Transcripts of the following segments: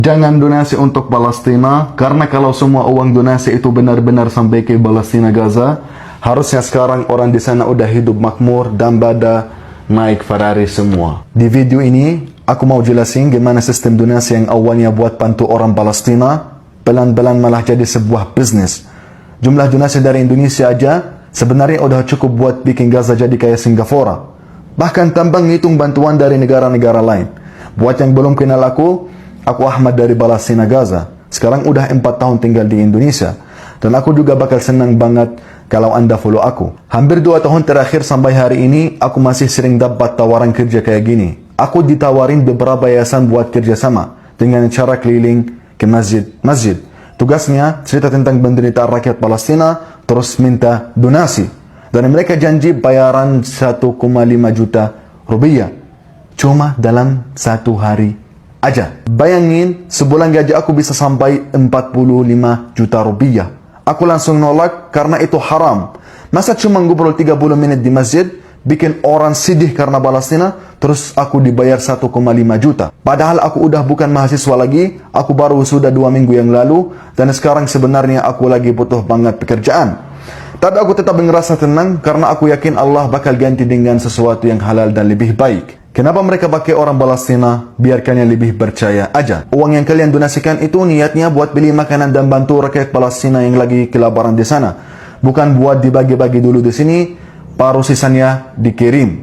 Jangan donasi untuk Palestina, karena kalau semua uang donasi itu benar-benar sampai ke Palestina Gaza, harusnya sekarang orang di sana udah hidup makmur dan pada naik Ferrari semua. Di video ini, aku mau jelasin gimana sistem donasi yang awalnya buat bantu orang Palestina, pelan-pelan malah jadi sebuah bisnis. Jumlah donasi dari Indonesia aja sebenarnya udah cukup buat bikin Gaza jadi kayak Singapura. Bahkan tanpa ngitung bantuan dari negara-negara lain. Buat yang belum kenal aku Ahmad dari Palestina Gaza. Sekarang udah 4 tahun tinggal di Indonesia. Dan aku juga bakal senang banget kalau Anda follow aku. Hampir 2 tahun terakhir sampai hari ini, aku masih sering dapat tawaran kerja kayak gini. Aku ditawarin beberapa yayasan buat kerjasama dengan cara keliling ke masjid-masjid. Tugasnya cerita tentang penderitaan rakyat Palestina, terus minta donasi. Dan mereka janji bayaran 1,5 juta rupiah. Cuma dalam 1 hari aja. Bayangin, sebulan gaji aku bisa sampai 45 juta rupiah. Aku langsung nolak karena itu haram. Masa cuma ngobrol 30 menit di masjid, bikin orang sedih karena Palestina, terus aku dibayar 1,5 juta. Padahal aku udah bukan mahasiswa lagi, aku baru sudah 2 minggu yang lalu, dan sekarang sebenarnya aku lagi butuh banget pekerjaan. Tapi aku tetap ngerasa tenang karena aku yakin Allah bakal ganti dengan sesuatu yang halal dan lebih baik. Kenapa mereka pakai orang Palestina? Biar kalian lebih percaya aja. Uang yang kalian donasikan itu niatnya buat beli makanan dan bantu rakyat Palestina yang lagi kelaparan di sana. Bukan buat dibagi-bagi dulu di sini, baru sisanya dikirim.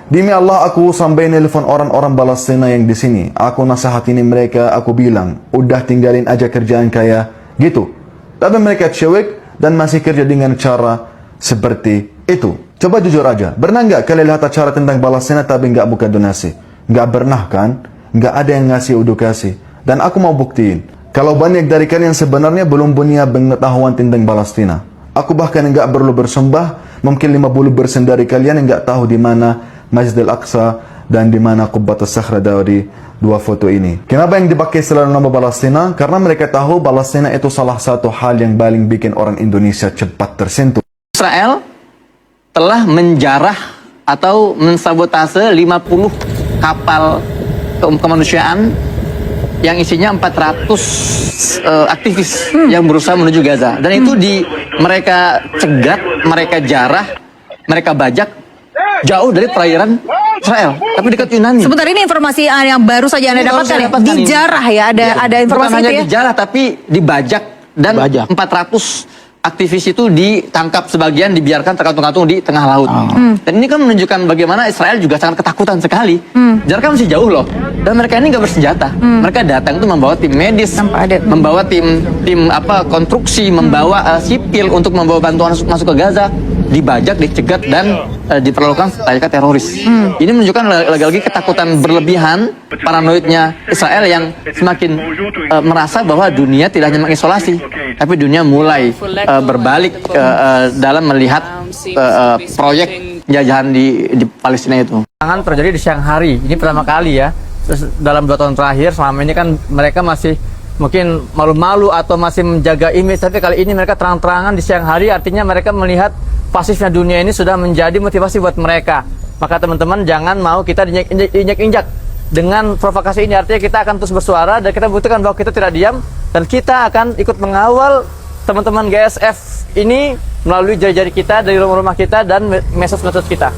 Demi Allah, aku sampai nelpon orang-orang Palestina yang di sini. Aku nasihatin mereka, aku bilang, udah tinggalin aja kerjaan kayak gitu. Tapi mereka cewek dan masih kerja dengan cara seperti itu. Coba jujur aja, pernah nggak kalian lihat acara tentang Palestina tapi nggak buka donasi? Nggak pernah kan? Nggak ada yang ngasih edukasi. Dan aku mau buktiin, kalau banyak dari kalian sebenarnya belum punya pengetahuan tentang Palestina. Aku bahkan nggak perlu bersumpah, mungkin 50% dari kalian nggak tahu di mana Masjid Al-Aqsa dan di mana Qubbatus Sakhra dari 2 foto ini. Kenapa yang dipakai selalu nama Palestina? Karena mereka tahu Palestina itu salah satu hal yang paling bikin orang Indonesia cepat tersentuh. Israel telah menjarah atau mensabotase 50 kapal kemanusiaan yang isinya 400 aktivis yang berusaha menuju Gaza. Dan itu mereka cegat, mereka jarah, mereka bajak jauh dari perairan Israel, tapi dekat Yunani. Sebentar, ini informasi yang baru saja Anda dapatkan ya? Dijarah ya, ada informasi bukan itu hanya ya? dijarah, tapi dibajak. Dan 400 aktivis itu ditangkap, sebagian dibiarkan terkantung-kantung di tengah laut. Dan ini kan menunjukkan bagaimana Israel juga sangat ketakutan sekali. Jarak kan masih jauh loh. Dan mereka ini nggak bersenjata. Mereka datang itu membawa tim medis, membawa tim konstruksi, membawa sipil untuk membawa bantuan masuk ke Gaza. Dibajak, dicegat, dan diperlakukan layaknya teroris. Ini menunjukkan lagi-lagi ketakutan berlebihan, paranoidnya Israel yang semakin merasa bahwa dunia tidak hanya mengisolasi, tapi dunia mulai berbalik dalam melihat proyek jajahan di Palestina itu. Serangan terjadi di siang hari, ini pertama kali ya. Terus dalam 2 tahun terakhir, selama ini kan mereka masih mungkin malu-malu atau masih menjaga image, tapi kali ini mereka terang-terangan di siang hari, artinya mereka melihat pasifnya dunia ini sudah menjadi motivasi buat mereka. Maka teman-teman jangan mau kita diinjak-injak dengan provokasi ini. Artinya kita akan terus bersuara dan kita buktikan bahwa kita tidak diam, dan kita akan ikut mengawal teman-teman GSF ini melalui jari-jari kita dari rumah-rumah kita dan medsos-medsos kita.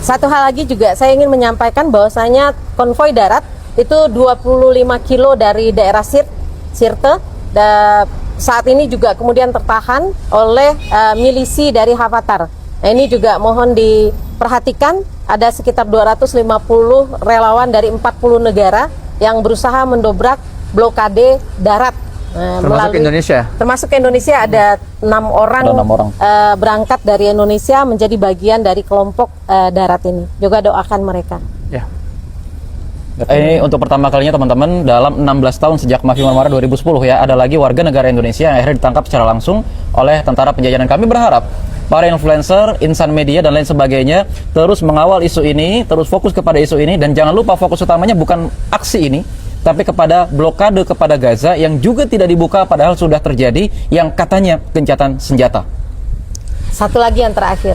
Satu hal lagi juga saya ingin menyampaikan bahwasanya konvoi darat itu 25 kilo dari daerah Sirte saat ini juga kemudian tertahan oleh milisi dari Havatar. Nah, ini juga mohon diperhatikan, ada sekitar 250 relawan dari 40 negara yang berusaha mendobrak blokade darat. Termasuk Indonesia. Termasuk Indonesia, ada 6 orang, berangkat dari Indonesia menjadi bagian dari kelompok darat ini. Juga doakan mereka. Ya. Ini untuk pertama kalinya teman-teman dalam 16 tahun sejak Mafi Marmara 2010 ya, ada lagi warga negara Indonesia yang akhirnya ditangkap secara langsung oleh tentara penjajahan. Kami berharap para influencer, insan media dan lain sebagainya terus mengawal isu ini, terus fokus kepada isu ini, dan jangan lupa fokus utamanya bukan aksi ini, tapi kepada blokade kepada Gaza yang juga tidak dibuka padahal sudah terjadi yang katanya gencatan senjata. Satu lagi yang terakhir,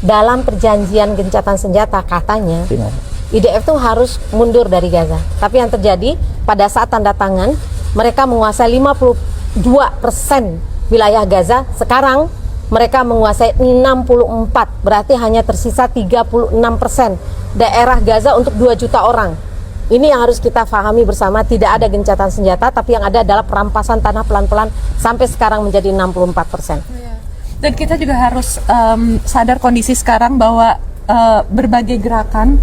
dalam perjanjian gencatan senjata katanya IDF tuh harus mundur dari Gaza. Tapi yang terjadi pada saat tanda tangan, mereka menguasai 52% wilayah Gaza. Sekarang mereka menguasai 64, berarti hanya tersisa 36% daerah Gaza untuk 2 juta orang. Ini yang harus kita pahami bersama, tidak ada gencatan senjata, tapi yang ada adalah perampasan tanah pelan-pelan sampai sekarang menjadi 64%. Dan kita juga harus sadar kondisi sekarang bahwa berbagai gerakan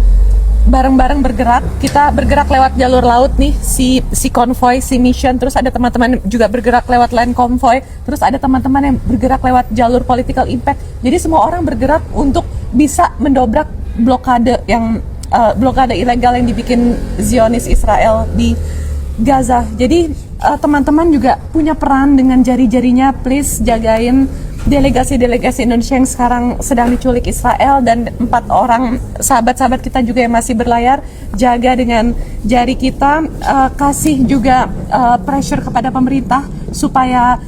bareng-bareng bergerak. Kita bergerak lewat jalur laut nih, si konvoy, si mission, terus ada teman-teman juga bergerak lewat land konvoy, terus ada teman-teman yang bergerak lewat jalur political impact. Jadi semua orang bergerak untuk bisa mendobrak blokade ilegal yang dibikin Zionis Israel di Gaza. Jadi teman-teman juga punya peran dengan jari-jarinya. Please jagain delegasi-delegasi Indonesia yang sekarang sedang diculik Israel, dan 4 orang sahabat-sahabat kita juga yang masih berlayar. Jaga dengan jari kita, kasih juga pressure kepada pemerintah supaya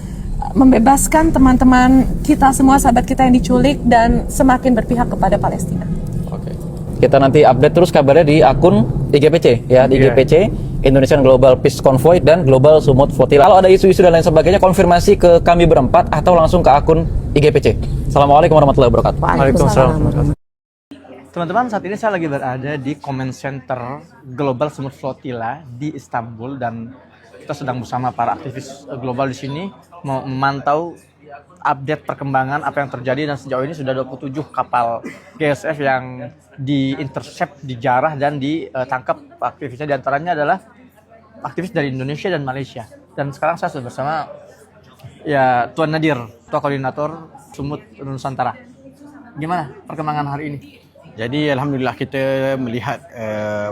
membebaskan teman-teman kita semua, sahabat kita yang diculik, dan semakin berpihak kepada Palestina. Kita nanti update terus kabarnya di akun IGPC ya, di IGPC Indonesian Global Peace Convoy dan Global Sumut Flotilla. Kalau ada isu-isu dan lain sebagainya, konfirmasi ke kami berempat atau langsung ke akun IGPC. Assalamualaikum warahmatullahi wabarakatuh. Waalaikumsalam. Teman-teman, saat ini saya lagi berada di Command Center Global Sumut Flotilla di Istanbul, dan kita sedang bersama para aktivis global di sini mau memantau update perkembangan apa yang terjadi, dan sejauh ini sudah 27 kapal GSF yang di-intercept, dijarah dan ditangkap aktivisnya. Di antaranya adalah aktivis dari Indonesia dan Malaysia. Dan sekarang saya sudah bersama ya Tuan Nadir, Ketua Koordinator Sumut Nusantara. Gimana perkembangan hari ini? Jadi alhamdulillah kita melihat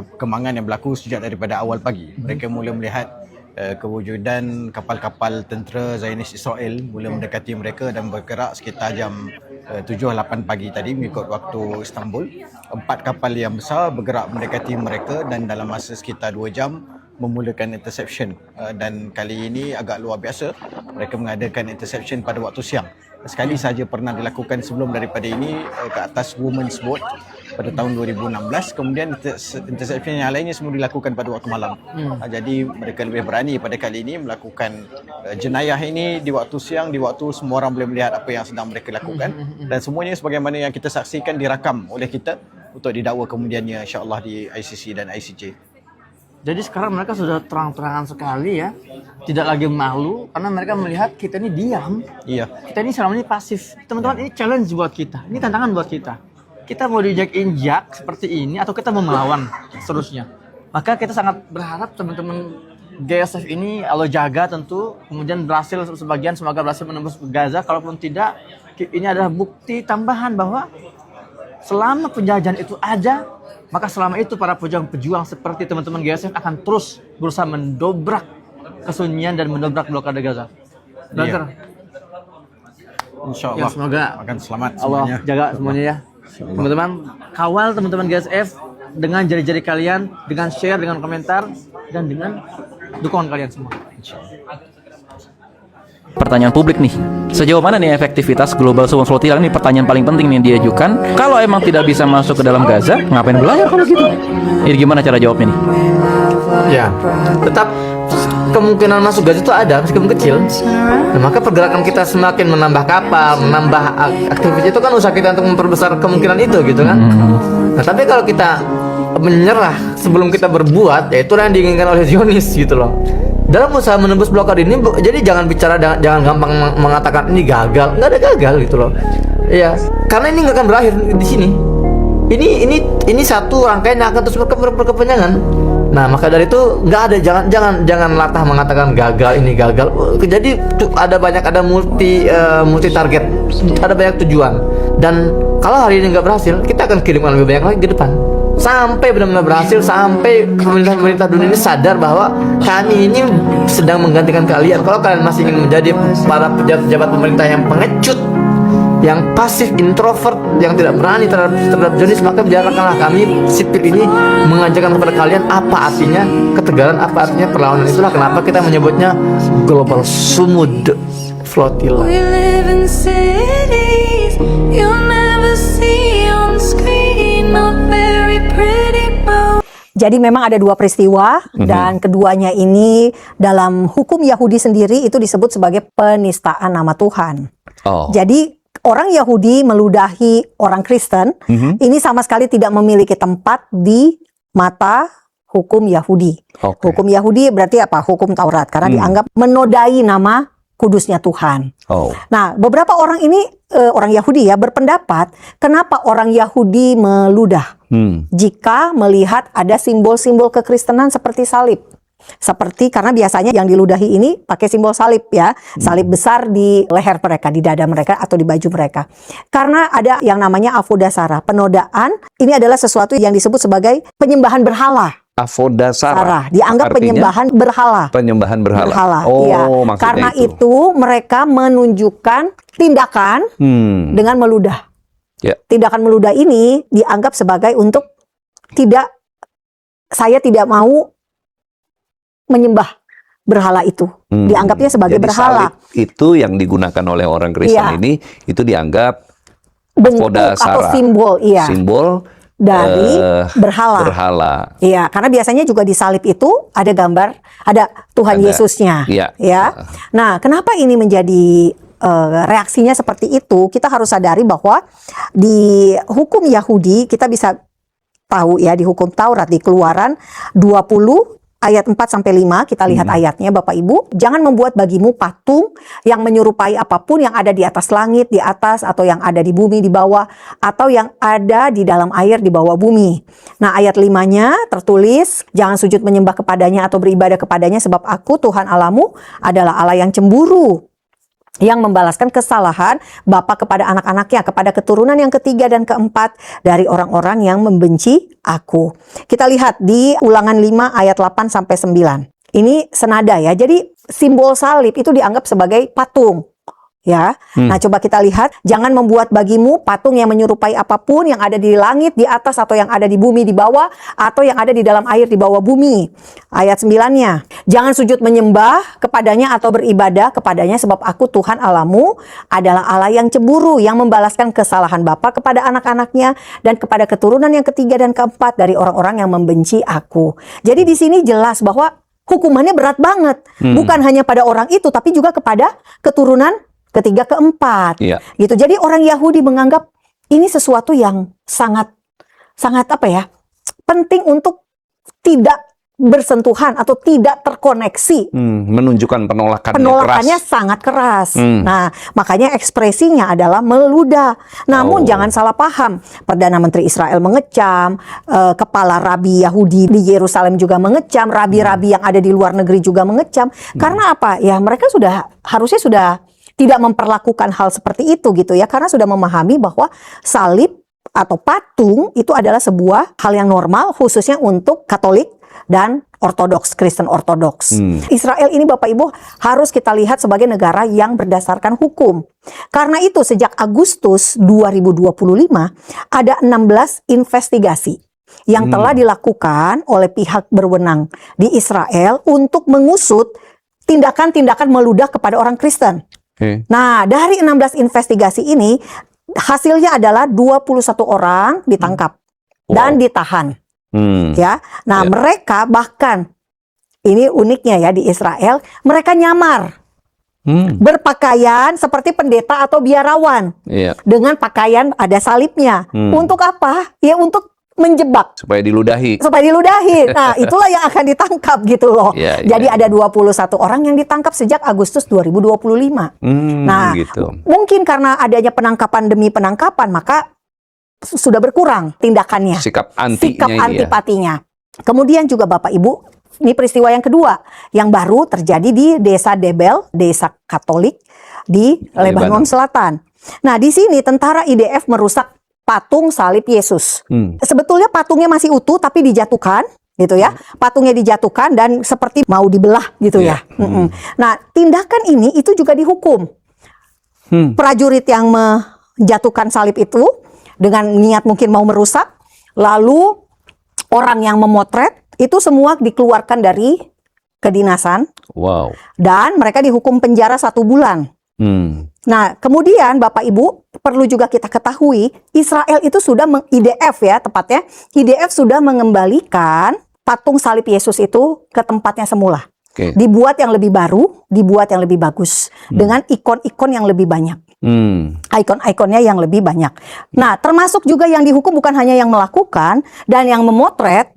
perkembangan yang berlaku sejak daripada awal pagi. Mereka mula melihat kewujudan kapal-kapal tentera Zionis Israel mula mendekati mereka dan bergerak sekitar jam 7-8 pagi tadi mengikut waktu Istanbul. 4 kapal yang besar bergerak mendekati mereka dan dalam masa sekitar 2 jam memulakan interception. Dan kali ini agak luar biasa, mereka mengadakan interception pada waktu siang. Sekali saja pernah dilakukan sebelum daripada ini ke atas women's boat pada tahun 2016. Kemudian interception yang lainnya semua dilakukan pada waktu malam. Jadi mereka lebih berani pada kali ini melakukan jenayah ini di waktu siang, di waktu semua orang boleh melihat apa yang sedang mereka lakukan. Dan semuanya sebagaimana yang kita saksikan dirakam oleh kita untuk didakwa kemudiannya insya-Allah di ICC dan ICJ. Jadi sekarang mereka sudah terang-terangan sekali ya, tidak lagi malu karena mereka melihat kita ini diam. Iya. Kita ini selama ini pasif. Teman-teman, ini challenge buat kita, ini tantangan buat kita. Kita mau diinjak-injak seperti ini atau kita mau melawan seterusnya. Maka kita sangat berharap teman-teman GSF ini Allah jaga tentu, kemudian berhasil sebagian, semoga berhasil menembus ke Gaza. Kalaupun tidak, ini adalah bukti tambahan bahwa selama penjajahan itu ada, maka selama itu para pejuang-pejuang seperti teman-teman GSF akan terus berusaha mendobrak kesunyian dan mendobrak blokade Gaza. Brother, Insya Allah ya, semoga akan selamat Allah semuanya. jaga semuanya ya. Teman-teman, kawal teman-teman GSF dengan jari-jari kalian, dengan share, dengan komentar, dan dengan dukungan kalian semua. Pertanyaan publik nih, sejauh mana nih efektivitas Global Sumut Flotilla? Ini pertanyaan paling penting nih diajukan. Kalau emang tidak bisa masuk ke dalam Gaza, ngapain berlayar kalau gitu? Ini gimana cara jawabnya nih? Ya, tetap kemungkinan masuk Gaza itu ada meskipun kecil. Nah, maka pergerakan kita semakin menambah kapal, menambah aktivitas itu kan usaha kita untuk memperbesar kemungkinan itu gitu kan. Nah, tapi kalau kita menyerah sebelum kita berbuat, ya itulah yang diinginkan oleh Zionis gitu loh. Dalam usaha menembus blokade ini, jadi jangan bicara, jangan gampang mengatakan ini gagal. Nggak ada gagal gitu loh. Iya, karena ini nggak akan berakhir di sini. Ini satu rangkaian yang akan terus berkepanjangan. Nah, maka dari itu nggak ada, jangan latah mengatakan gagal, ini gagal. Jadi ada multi target, ada banyak tujuan. Dan kalau hari ini nggak berhasil, kita akan kirimkan lebih banyak lagi ke depan. Sampai benar-benar berhasil, sampai pemerintah dunia ini sadar bahwa kami ini sedang menggantikan kalian. Kalau kalian masih ingin menjadi para pejabat pemerintah yang pengecut, yang pasif, introvert, yang tidak berani terhadap Zionis, maka biarkanlah kami sipil ini mengajarkan kepada kalian apa artinya ketegaran, apa artinya perlawanan. Itulah kenapa kita menyebutnya Global Sumut Flotilla. We live in cities you'll never see on screen, not very pretty, but Jadi memang ada dua peristiwa dan keduanya ini dalam hukum Yahudi sendiri itu disebut sebagai penistaan nama Tuhan. Oh. Jadi orang Yahudi meludahi orang Kristen ini sama sekali tidak memiliki tempat di mata hukum Yahudi. Oke. Hukum Yahudi berarti apa? Hukum Taurat karena dianggap menodai nama kudusnya Tuhan. Oh. Nah, beberapa orang ini orang Yahudi ya berpendapat kenapa orang Yahudi meludah jika melihat ada simbol-simbol kekristenan seperti salib. Seperti karena biasanya yang diludahi ini pakai simbol salib ya, salib besar di leher mereka, di dada mereka atau di baju mereka. Karena ada yang namanya avodasara, penodaan. Ini adalah sesuatu yang disebut sebagai penyembahan berhala. Avodasara. Dianggap Artinya? penyembahan berhala. Penyembahan berhala. Oh, iya. Maksudnya Karena itu mereka menunjukkan tindakan dengan meludah. Ya. Tindakan meludah ini dianggap sebagai untuk saya tidak mau menyembah berhala itu. Dianggapnya sebagai Jadi berhala. salib itu yang digunakan oleh orang Kristen Iya. ini itu dianggap Bentuk avodasara. atau simbol, iya. Simbol Dari berhala. Berhala. Iya, karena biasanya juga di salib itu ada gambar, ada Tuhan Ada. Yesusnya. Iya. Ya. Nah, kenapa ini menjadi reaksinya seperti itu? Kita harus sadari bahwa di hukum Yahudi kita bisa tahu ya, di hukum Taurat di Keluaran 20 ayat 4-5 kita lihat ayatnya Bapak Ibu, jangan membuat bagimu patung yang menyerupai apapun yang ada di atas langit, di atas, atau yang ada di bumi di bawah, atau yang ada di dalam air di bawah bumi. Nah, ayat 5-nya tertulis, jangan sujud menyembah kepadanya atau beribadah kepadanya, sebab aku Tuhan Allahmu adalah Allah yang cemburu, yang membalaskan kesalahan bapa kepada anak-anaknya, kepada keturunan yang ketiga dan keempat dari orang-orang yang membenci aku. Kita lihat di Ulangan 5 ayat 8-9. Ini senada ya. Jadi simbol salib itu dianggap sebagai patung. Ya, nah coba kita lihat, jangan membuat bagimu patung yang menyerupai apapun yang ada di langit, di atas, atau yang ada di bumi di bawah, atau yang ada di dalam air di bawah bumi. Ayat 9-nya, jangan sujud menyembah kepadanya atau beribadah kepadanya, sebab aku Tuhan Allahmu adalah Allah yang cemburu, yang membalaskan kesalahan bapa kepada anak-anaknya dan kepada keturunan yang ketiga dan keempat dari orang-orang yang membenci aku. Jadi di sini jelas bahwa hukumannya berat banget, bukan hanya pada orang itu, tapi juga kepada keturunan ketiga, keempat, gitu. Jadi orang Yahudi menganggap ini sesuatu yang sangat apa ya, penting untuk tidak bersentuhan atau tidak terkoneksi. Menunjukkan Penolakannya keras. sangat keras. Nah, makanya ekspresinya adalah meludah. Namun jangan salah paham, Perdana Menteri Israel mengecam, kepala rabi Yahudi di Yerusalem juga mengecam, rabi-rabi yang ada di luar negeri juga mengecam. Karena apa? Ya mereka harusnya sudah tidak memperlakukan hal seperti itu gitu ya, karena sudah memahami bahwa salib atau patung itu adalah sebuah hal yang normal khususnya untuk Katolik dan Ortodoks, Kristen Ortodoks. Israel ini Bapak Ibu harus kita lihat sebagai negara yang berdasarkan hukum. Karena itu sejak Agustus 2025 ada 16 investigasi yang telah dilakukan oleh pihak berwenang di Israel untuk mengusut tindakan-tindakan meludah kepada orang Kristen. Nah, dari 16 investigasi ini hasilnya adalah 21 orang ditangkap dan ditahan. Ya. Nah, mereka bahkan ini uniknya ya di Israel, mereka nyamar. Berpakaian seperti pendeta atau biarawan. Dengan pakaian ada salibnya. Untuk apa? Ya untuk menjebak. Supaya diludahi. Nah, itulah yang akan ditangkap gitu loh. Jadi ada 21 orang yang ditangkap sejak Agustus 2025. Nah, gitu. mungkin karena adanya penangkapan demi penangkapan, maka sudah berkurang tindakannya. Sikap antipatinya. Kemudian juga Bapak Ibu, ini peristiwa yang kedua yang baru terjadi di Desa Debel, desa Katolik di Lebanon Selatan. Nah, di sini tentara IDF merusak patung salib Yesus. Sebetulnya patungnya masih utuh tapi dijatuhkan gitu ya. Patungnya dijatuhkan dan seperti mau dibelah gitu ya. Nah, tindakan ini itu juga dihukum. Prajurit yang menjatuhkan salib itu dengan niat mungkin mau merusak, lalu orang yang memotret itu semua dikeluarkan dari kedinasan. Dan mereka dihukum penjara 1 bulan. Nah, kemudian Bapak Ibu perlu juga kita ketahui, Israel itu sudah IDF ya tepatnya, IDF sudah mengembalikan patung salib Yesus itu ke tempatnya semula. Oke. Dibuat yang lebih baru, dibuat yang lebih bagus, dengan ikon-ikon yang lebih banyak. Ikon-ikonnya yang lebih banyak. Nah, termasuk juga yang dihukum bukan hanya yang melakukan dan yang memotret,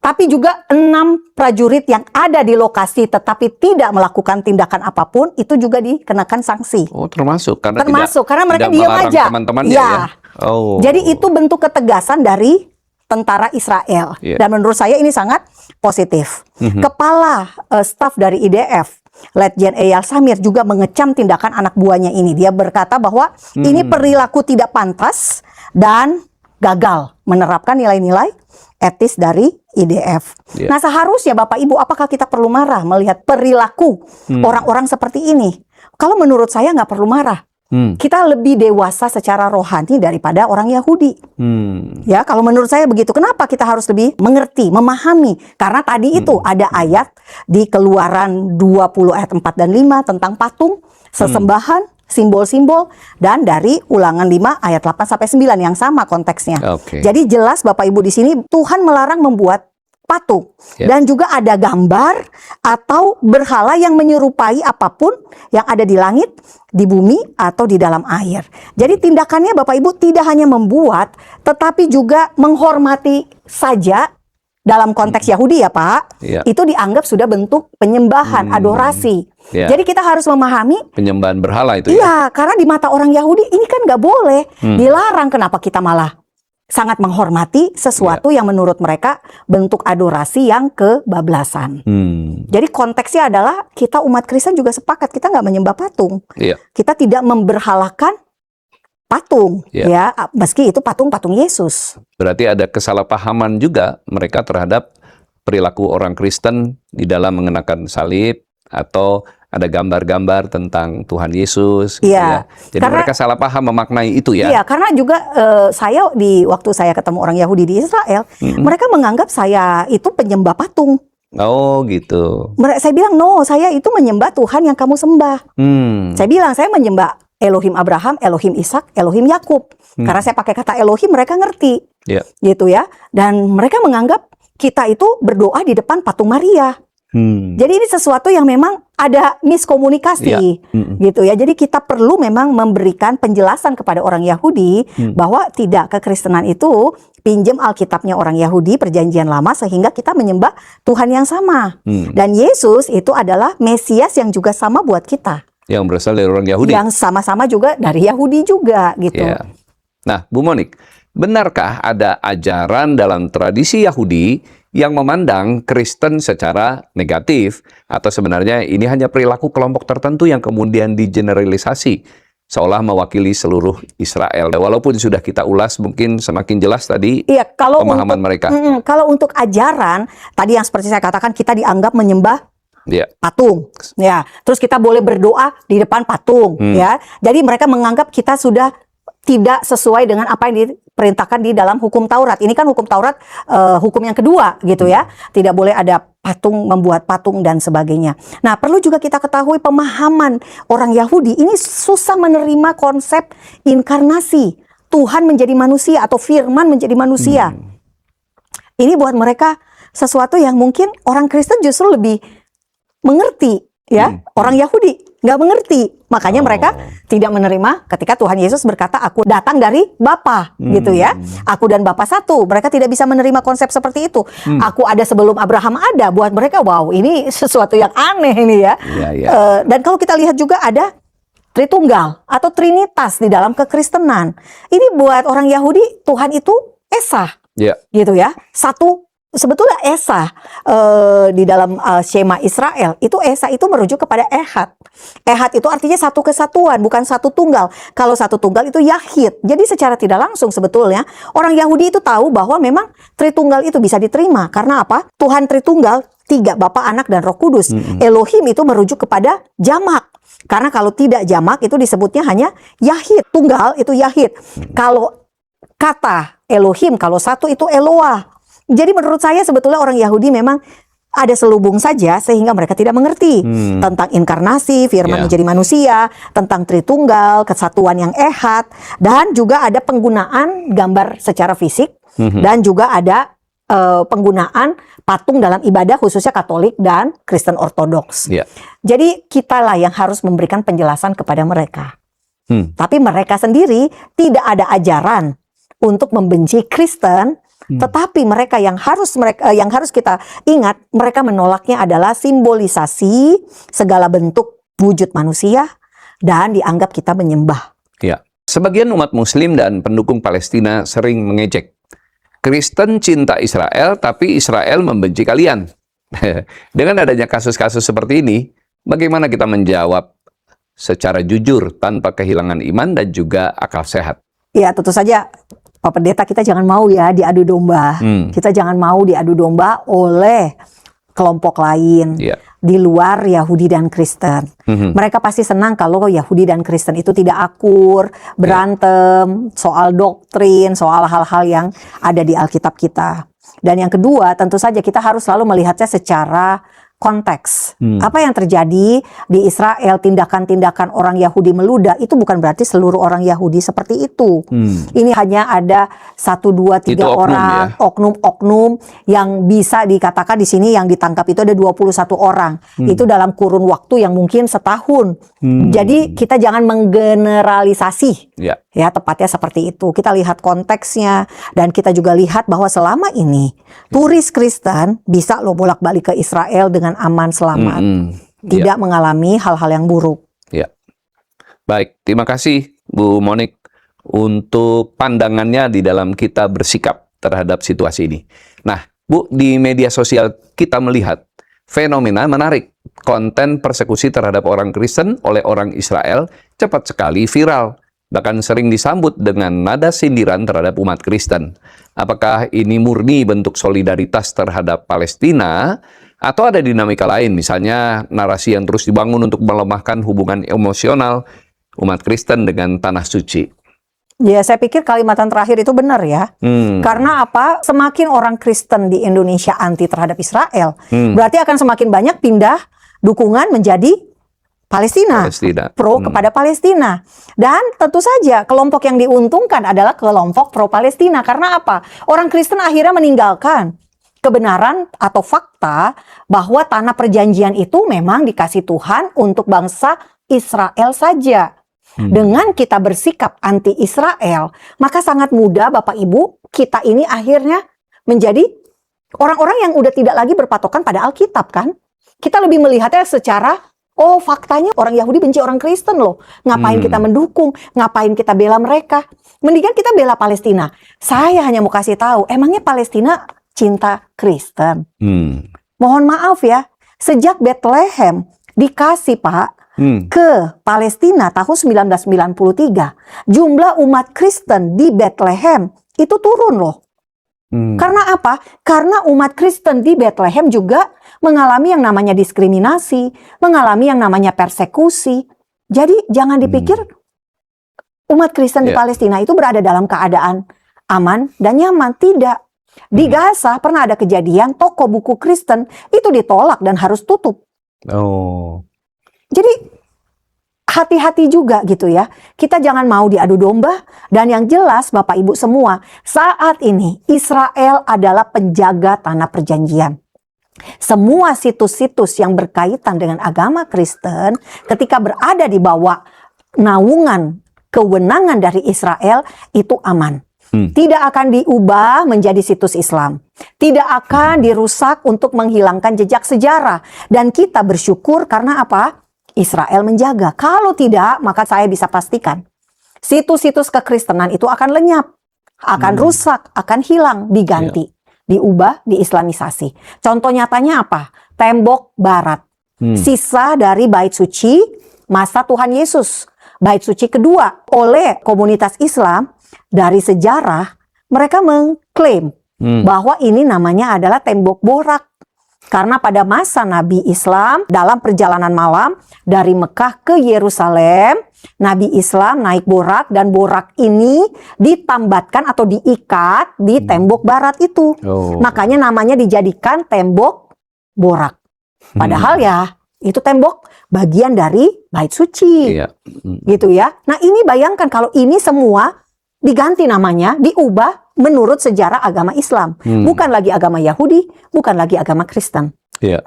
tapi juga 6 prajurit yang ada di lokasi tetapi tidak melakukan tindakan apapun, itu juga dikenakan sanksi. Oh, termasuk karena Karena mereka tidak diam melarang aja. teman-temannya Ya. ya. Oh. Jadi itu bentuk ketegasan dari tentara Israel. Iya. Dan menurut saya ini sangat positif. Kepala staf dari IDF, Letjen Eyal Samir, juga mengecam tindakan anak buahnya ini. Dia berkata bahwa ini perilaku tidak pantas dan gagal menerapkan nilai-nilai etis dari IDF. Iya. Nah, seharusnya Bapak Ibu, apakah kita perlu marah melihat perilaku orang-orang seperti ini? Kalau menurut saya nggak perlu marah. Kita lebih dewasa secara rohani daripada orang Yahudi. Ya, kalau menurut saya begitu. Kenapa kita harus lebih mengerti, memahami? Karena tadi itu ada ayat di Keluaran 20 ayat 4 dan 5 tentang patung, sesembahan, simbol-simbol, dan dari Ulangan 5 ayat 8 sampai 9 yang sama konteksnya. Oke. Jadi jelas Bapak Ibu di sini Tuhan melarang membuat patung, dan juga ada gambar atau berhala yang menyerupai apapun yang ada di langit, di bumi, atau di dalam air. Jadi tindakannya Bapak Ibu tidak hanya membuat, tetapi juga menghormati saja. Dalam konteks Yahudi ya Pak, itu dianggap sudah bentuk penyembahan, adorasi. Jadi kita harus memahami Penyembahan berhala itu ya. Iya, karena di mata orang Yahudi ini kan nggak boleh, dilarang. Kenapa kita malah sangat menghormati sesuatu yang menurut mereka bentuk adorasi yang kebablasan. Jadi konteksnya adalah kita umat Kristen juga sepakat kita nggak menyembah patung. Kita tidak memberhalakan patung, ya, meski itu patung-patung Yesus. Berarti ada kesalahpahaman juga mereka terhadap perilaku orang Kristen di dalam mengenakan salib atau ada gambar-gambar tentang Tuhan Yesus gitu ya. Jadi mereka salah paham memaknai itu ya. Iya, karena juga saya waktu saya ketemu orang Yahudi di Israel, mereka menganggap saya itu penyembah patung. Oh gitu. Saya bilang, no, saya itu menyembah Tuhan yang kamu sembah. Saya bilang, saya menyembah Elohim Abraham, Elohim Ishak, Elohim Yakub. Karena saya pakai kata Elohim, mereka ngerti. Gitu ya. Dan mereka menganggap kita itu berdoa di depan patung Maria. Jadi ini sesuatu yang memang ada miskomunikasi, gitu ya. Jadi kita perlu memang memberikan penjelasan kepada orang Yahudi bahwa tidak, kekristenan itu pinjam Alkitabnya orang Yahudi Perjanjian Lama sehingga kita menyembah Tuhan yang sama. Dan Yesus itu adalah Mesias yang juga sama buat kita. Yang berasal dari orang Yahudi. Yang sama-sama juga dari Yahudi juga, gitu. Nah, Bu Monik, benarkah ada ajaran dalam tradisi Yahudi yang memandang Kristen secara negatif, atau sebenarnya ini hanya perilaku kelompok tertentu yang kemudian digeneralisasi seolah mewakili seluruh Israel? Walaupun sudah kita ulas mungkin semakin jelas tadi pemahaman mereka. Kalau untuk ajaran tadi yang seperti saya katakan, kita dianggap menyembah patung, ya. Terus kita boleh berdoa di depan patung, ya. Jadi mereka menganggap kita sudah tidak sesuai dengan apa yang diperintahkan di dalam hukum Taurat. Ini kan hukum Taurat, hukum yang kedua gitu ya. Tidak boleh ada patung, membuat patung dan sebagainya. Nah, perlu juga kita ketahui pemahaman orang Yahudi ini susah menerima konsep inkarnasi. Tuhan menjadi manusia atau firman menjadi manusia. Ini buat mereka sesuatu yang mungkin orang Kristen justru lebih mengerti, ya. Orang Yahudi nggak mengerti. Makanya mereka tidak menerima ketika Tuhan Yesus berkata, aku datang dari Bapa, gitu ya. Aku dan Bapa satu. Mereka tidak bisa menerima konsep seperti itu. Aku ada sebelum Abraham ada. Buat mereka, wow, ini sesuatu yang aneh ini ya. Dan kalau kita lihat juga ada Tritunggal atau Trinitas di dalam kekristenan. Ini buat orang Yahudi, Tuhan itu Esa, gitu ya. Satu. Sebetulnya Esa di dalam Shema Israel itu Esa itu merujuk kepada Ehad. Ehad itu artinya satu kesatuan, bukan satu tunggal. Kalau satu tunggal itu Yahid. Jadi secara tidak langsung sebetulnya orang Yahudi itu tahu bahwa memang Tritunggal itu bisa diterima. Karena apa? Tuhan Tritunggal, 3, Bapa, Anak, dan Roh Kudus. Elohim itu merujuk kepada jamak. Karena kalau tidak jamak itu disebutnya hanya Yahid. Tunggal itu Yahid. Kalau kata Elohim, kalau satu itu Eloah. Jadi menurut saya sebetulnya orang Yahudi memang ada selubung saja sehingga mereka tidak mengerti tentang inkarnasi, firman menjadi manusia, tentang Tritunggal, kesatuan yang ehad, dan juga ada penggunaan gambar secara fisik, dan juga ada penggunaan patung dalam ibadah khususnya Katolik dan Kristen Ortodoks. Ya. Jadi kitalah yang harus memberikan penjelasan kepada mereka. Hmm. Tapi mereka sendiri tidak ada ajaran untuk membenci Kristen, tetapi mereka yang harus kita ingat, mereka menolaknya adalah simbolisasi segala bentuk wujud manusia dan dianggap kita menyembah. Ya. Sebagian umat Muslim dan pendukung Palestina sering mengejek. Kristen cinta Israel, tapi Israel membenci kalian. Dengan adanya kasus-kasus seperti ini, bagaimana kita menjawab secara jujur tanpa kehilangan iman dan juga akal sehat? Ya tentu saja Pak Pendeta, kita jangan mau ya diadu domba. Kita jangan mau diadu domba oleh kelompok lain di luar Yahudi dan Kristen. Mereka pasti senang kalau Yahudi dan Kristen itu tidak akur, berantem, soal doktrin, soal hal-hal yang ada di Alkitab kita. Dan yang kedua, tentu saja kita harus selalu melihatnya secara konteks. Apa yang terjadi di Israel, tindakan-tindakan orang Yahudi meludah, itu bukan berarti seluruh orang Yahudi seperti itu. Ini hanya ada 1, 2, 3 orang, oknum-oknum yang bisa dikatakan di sini yang ditangkap itu ada 21 orang. Itu dalam kurun waktu yang mungkin setahun. Jadi kita jangan menggeneralisasi. Ya, tepatnya seperti itu. Kita lihat konteksnya dan kita juga lihat bahwa selama ini turis Kristen bisa loh bolak-balik ke Israel dengan aman selamat, tidak mengalami hal-hal yang buruk. Ya, baik. Terima kasih Bu Monik untuk pandangannya di dalam kita bersikap terhadap situasi ini. Nah, Bu, di media sosial kita melihat fenomena menarik. Konten persekusi terhadap orang Kristen oleh orang Israel cepat sekali viral. Bahkan sering disambut dengan nada sindiran terhadap umat Kristen. Apakah ini murni bentuk solidaritas terhadap Palestina, atau ada dinamika lain, misalnya narasi yang terus dibangun untuk melemahkan hubungan emosional umat Kristen dengan Tanah Suci? Ya, saya pikir kalimatan terakhir itu benar ya. Karena apa? Semakin orang Kristen di Indonesia anti terhadap Israel, berarti akan semakin banyak pindah dukungan menjadi Palestina, pro kepada Palestina. Dan tentu saja kelompok yang diuntungkan adalah kelompok pro Palestina. Karena apa? Orang Kristen akhirnya meninggalkan kebenaran atau fakta bahwa tanah perjanjian itu memang dikasih Tuhan untuk bangsa Israel saja. Dengan kita bersikap anti Israel, maka sangat mudah Bapak Ibu, kita ini akhirnya menjadi orang-orang yang udah tidak lagi berpatokan pada Alkitab kan. Kita lebih melihatnya secara faktanya orang Yahudi benci orang Kristen loh. Ngapain kita mendukung? Ngapain kita bela mereka? Mendingan kita bela Palestina. Saya hanya mau kasih tahu, emangnya Palestina cinta Kristen? Mohon maaf ya, sejak Bethlehem dikasih Pak ke Palestina tahun 1993, jumlah umat Kristen di Bethlehem itu turun loh. Karena apa? Karena umat Kristen di Bethlehem juga mengalami yang namanya diskriminasi, mengalami yang namanya persekusi. Jadi jangan dipikir umat Kristen di Palestina itu berada dalam keadaan aman dan nyaman. Tidak. Di Gaza pernah ada kejadian toko buku Kristen itu ditolak dan harus tutup. Jadi hati-hati juga gitu ya. Kita jangan mau diadu domba. Dan yang jelas Bapak Ibu semua, saat ini Israel adalah penjaga tanah perjanjian. Semua situs-situs yang berkaitan dengan agama Kristen ketika berada di bawah naungan kewenangan dari Israel itu aman. Tidak akan diubah menjadi situs Islam. Tidak akan dirusak untuk menghilangkan jejak sejarah. Dan kita bersyukur karena apa? Israel menjaga. Kalau tidak, maka saya bisa pastikan situs-situs kekristenan itu akan lenyap, akan rusak, akan hilang, diganti, diubah, diislamisasi. Contoh nyatanya apa? Tembok Barat, sisa dari Bait Suci masa Tuhan Yesus. Bait Suci kedua oleh komunitas Islam. Dari sejarah mereka mengklaim bahwa ini namanya adalah tembok Borak. Karena pada masa Nabi Islam dalam perjalanan malam dari Mekah ke Yerusalem, Nabi Islam naik borak dan borak ini ditambatkan atau diikat di tembok barat itu. Makanya namanya dijadikan tembok borak. Padahal ya itu tembok bagian dari bait suci. Gitu ya. Nah ini bayangkan kalau ini semua diganti namanya, diubah menurut sejarah agama Islam. Bukan lagi agama Yahudi, bukan lagi agama Kristen. Ya.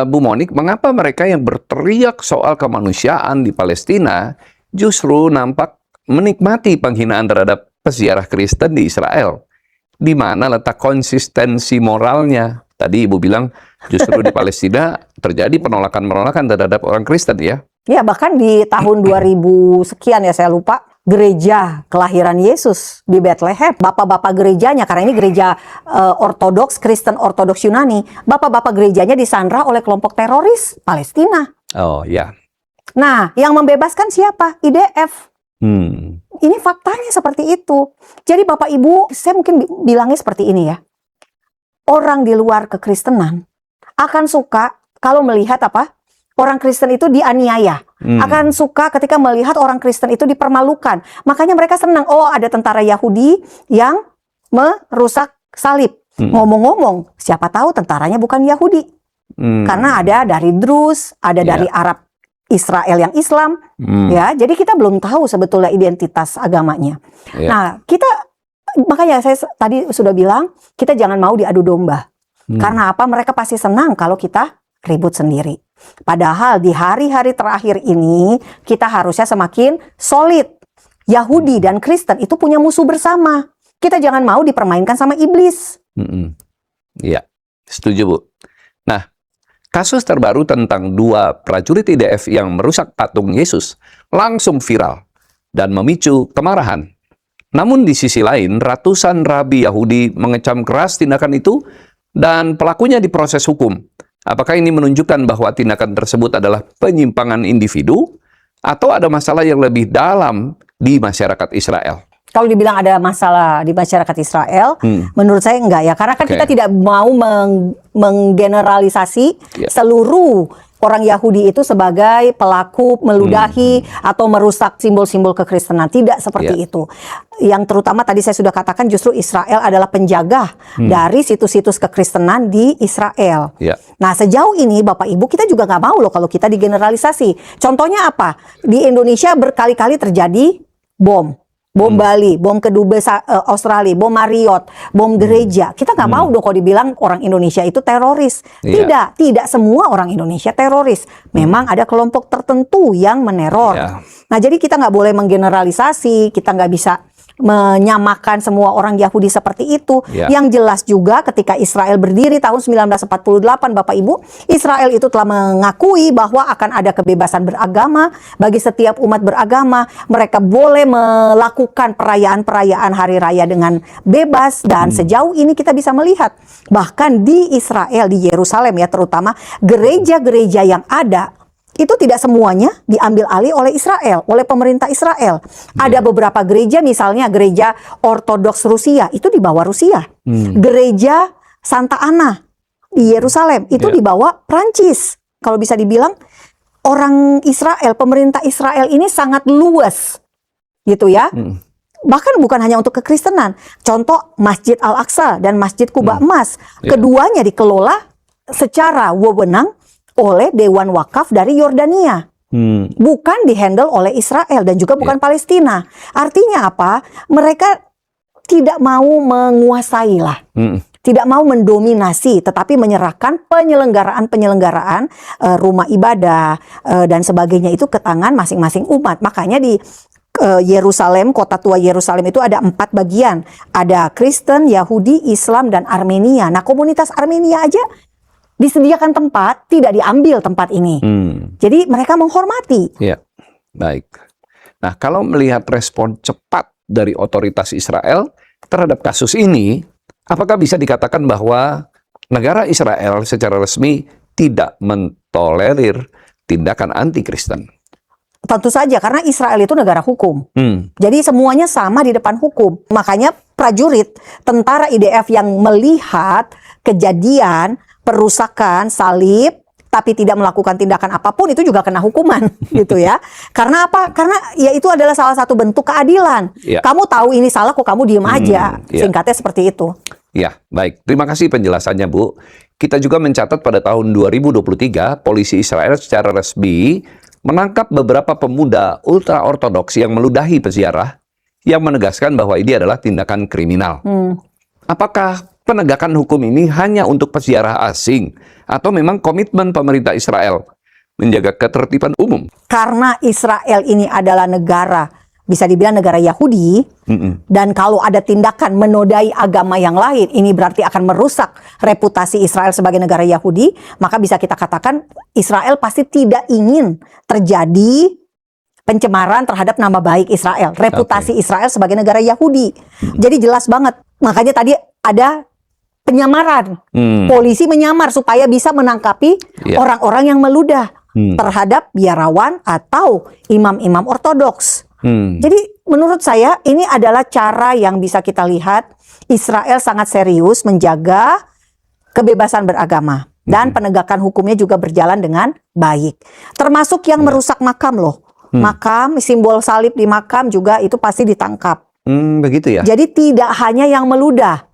Bu Monik, mengapa mereka yang berteriak soal kemanusiaan di Palestina justru nampak menikmati penghinaan terhadap peziarah Kristen di Israel? Di mana letak konsistensi moralnya? Tadi Ibu bilang justru di Palestina terjadi penolakan-penolakan terhadap orang Kristen ya? Ya, bahkan di tahun 2000 sekian ya, saya lupa, gereja kelahiran Yesus di Bethlehem, bapak-bapak gerejanya, karena ini gereja ortodoks, Kristen ortodoks Yunani, bapak-bapak gerejanya disandra oleh kelompok teroris Palestina. Oh ya. Nah, yang membebaskan siapa? IDF. Hmm. Ini faktanya seperti itu. Jadi Bapak Ibu, saya mungkin bilangnya seperti ini ya. Orang di luar kekristenan akan suka kalau melihat apa? Orang Kristen itu dianiaya. Akan suka ketika melihat orang Kristen itu dipermalukan. Makanya mereka senang, oh ada tentara Yahudi yang merusak salib. Ngomong-ngomong, siapa tahu tentaranya bukan Yahudi. Karena ada dari Druze, ada dari Arab Israel yang Islam. Ya, jadi kita belum tahu sebetulnya identitas agamanya. Nah, makanya saya tadi sudah bilang, kita jangan mau diadu domba. Karena apa? Mereka pasti senang kalau kita ribut sendiri. Padahal di hari-hari terakhir ini kita harusnya semakin solid. Yahudi dan Kristen itu punya musuh bersama. Kita jangan mau dipermainkan sama iblis. Iya, setuju Bu. Nah, kasus terbaru tentang 2 prajurit IDF yang merusak patung Yesus langsung viral dan memicu kemarahan. Namun di sisi lain, ratusan rabi Yahudi mengecam keras tindakan itu dan pelakunya diproses hukum. Apakah ini menunjukkan bahwa tindakan tersebut adalah penyimpangan individu atau ada masalah yang lebih dalam di masyarakat Israel? Kalau dibilang ada masalah di masyarakat Israel, menurut saya enggak ya. Karena kan kita tidak mau menggeneralisasi seluruh orang Yahudi itu sebagai pelaku meludahi atau merusak simbol-simbol kekristenan. Tidak seperti itu. Yang terutama tadi saya sudah katakan justru Israel adalah penjaga dari situs-situs kekristenan di Israel. Nah, sejauh ini Bapak Ibu kita juga nggak mau loh kalau kita digeneralisasi. Contohnya apa? Di Indonesia berkali-kali terjadi bom Bali, bom Kedubes Australia, bom Marriott, bom gereja. Kita nggak mau dong kalau dibilang orang Indonesia itu teroris. Tidak semua orang Indonesia teroris. Memang ada kelompok tertentu yang meneror. Nah, jadi kita nggak boleh menggeneralisasi, kita nggak bisa menyamakan semua orang Yahudi seperti itu. Yang jelas juga ketika Israel berdiri tahun 1948, Bapak Ibu, Israel itu telah mengakui bahwa akan ada kebebasan beragama bagi setiap umat beragama. Mereka boleh melakukan perayaan-perayaan hari raya dengan bebas, dan sejauh ini kita bisa melihat bahkan di Israel, di Yerusalem ya terutama, gereja-gereja yang ada itu tidak semuanya diambil alih oleh Israel, oleh pemerintah Israel. Ada beberapa gereja, misalnya gereja Ortodoks Rusia, itu di bawah Rusia. Gereja Santa Ana di Yerusalem, itu di bawah Prancis. Kalau bisa dibilang, orang Israel, pemerintah Israel ini sangat luas, gitu ya. Bahkan bukan hanya untuk kekristenan. Contoh Masjid Al-Aqsa dan Masjid Kuba Emas. Keduanya dikelola secara wewenang oleh Dewan Wakaf dari Yordania. Bukan dihandle oleh Israel dan juga bukan Palestina. Artinya apa? Mereka tidak mau menguasai lah. Tidak mau mendominasi, tetapi menyerahkan penyelenggaraan rumah ibadah dan sebagainya itu ke tangan masing-masing umat. Makanya di Yerusalem, kota tua Yerusalem itu ada 4 bagian. Ada Kristen, Yahudi, Islam, dan Armenia. Nah, komunitas Armenia aja disediakan tempat, tidak diambil tempat ini. Jadi mereka menghormati. Ya, baik. Nah, kalau melihat respon cepat dari otoritas Israel terhadap kasus ini, apakah bisa dikatakan bahwa negara Israel secara resmi tidak mentolerir tindakan anti-Kristen? Tentu saja, karena Israel itu negara hukum. Jadi semuanya sama di depan hukum. Makanya prajurit, tentara IDF yang melihat kejadian perusakan salib tapi tidak melakukan tindakan apapun, itu juga kena hukuman gitu ya. Karena apa? Karena ya itu adalah salah satu bentuk keadilan. Kamu tahu ini salah kok kamu diem aja. Singkatnya seperti itu. Ya, baik. Terima kasih penjelasannya, Bu. Kita juga mencatat pada tahun 2023, polisi Israel secara resmi menangkap beberapa pemuda ultra-ortodoks yang meludahi peziarah yang menegaskan bahwa ini adalah tindakan kriminal. Apakah penegakan hukum ini hanya untuk peziarah asing atau memang komitmen pemerintah Israel menjaga ketertiban umum? Karena Israel ini adalah negara, bisa dibilang negara Yahudi, dan kalau ada tindakan menodai agama yang lain, ini berarti akan merusak reputasi Israel sebagai negara Yahudi, maka bisa kita katakan Israel pasti tidak ingin terjadi pencemaran terhadap nama baik Israel, reputasi Israel sebagai negara Yahudi. Jadi jelas banget, makanya tadi ada penyamaran. Polisi menyamar supaya bisa menangkapi orang-orang yang meludah terhadap biarawan atau imam-imam ortodoks. Jadi menurut saya ini adalah cara yang bisa kita lihat Israel sangat serius menjaga kebebasan beragama dan penegakan hukumnya juga berjalan dengan baik. Termasuk yang merusak makam loh. Makam, simbol salib di makam juga itu pasti ditangkap. Begitu ya? Jadi tidak hanya yang meludah.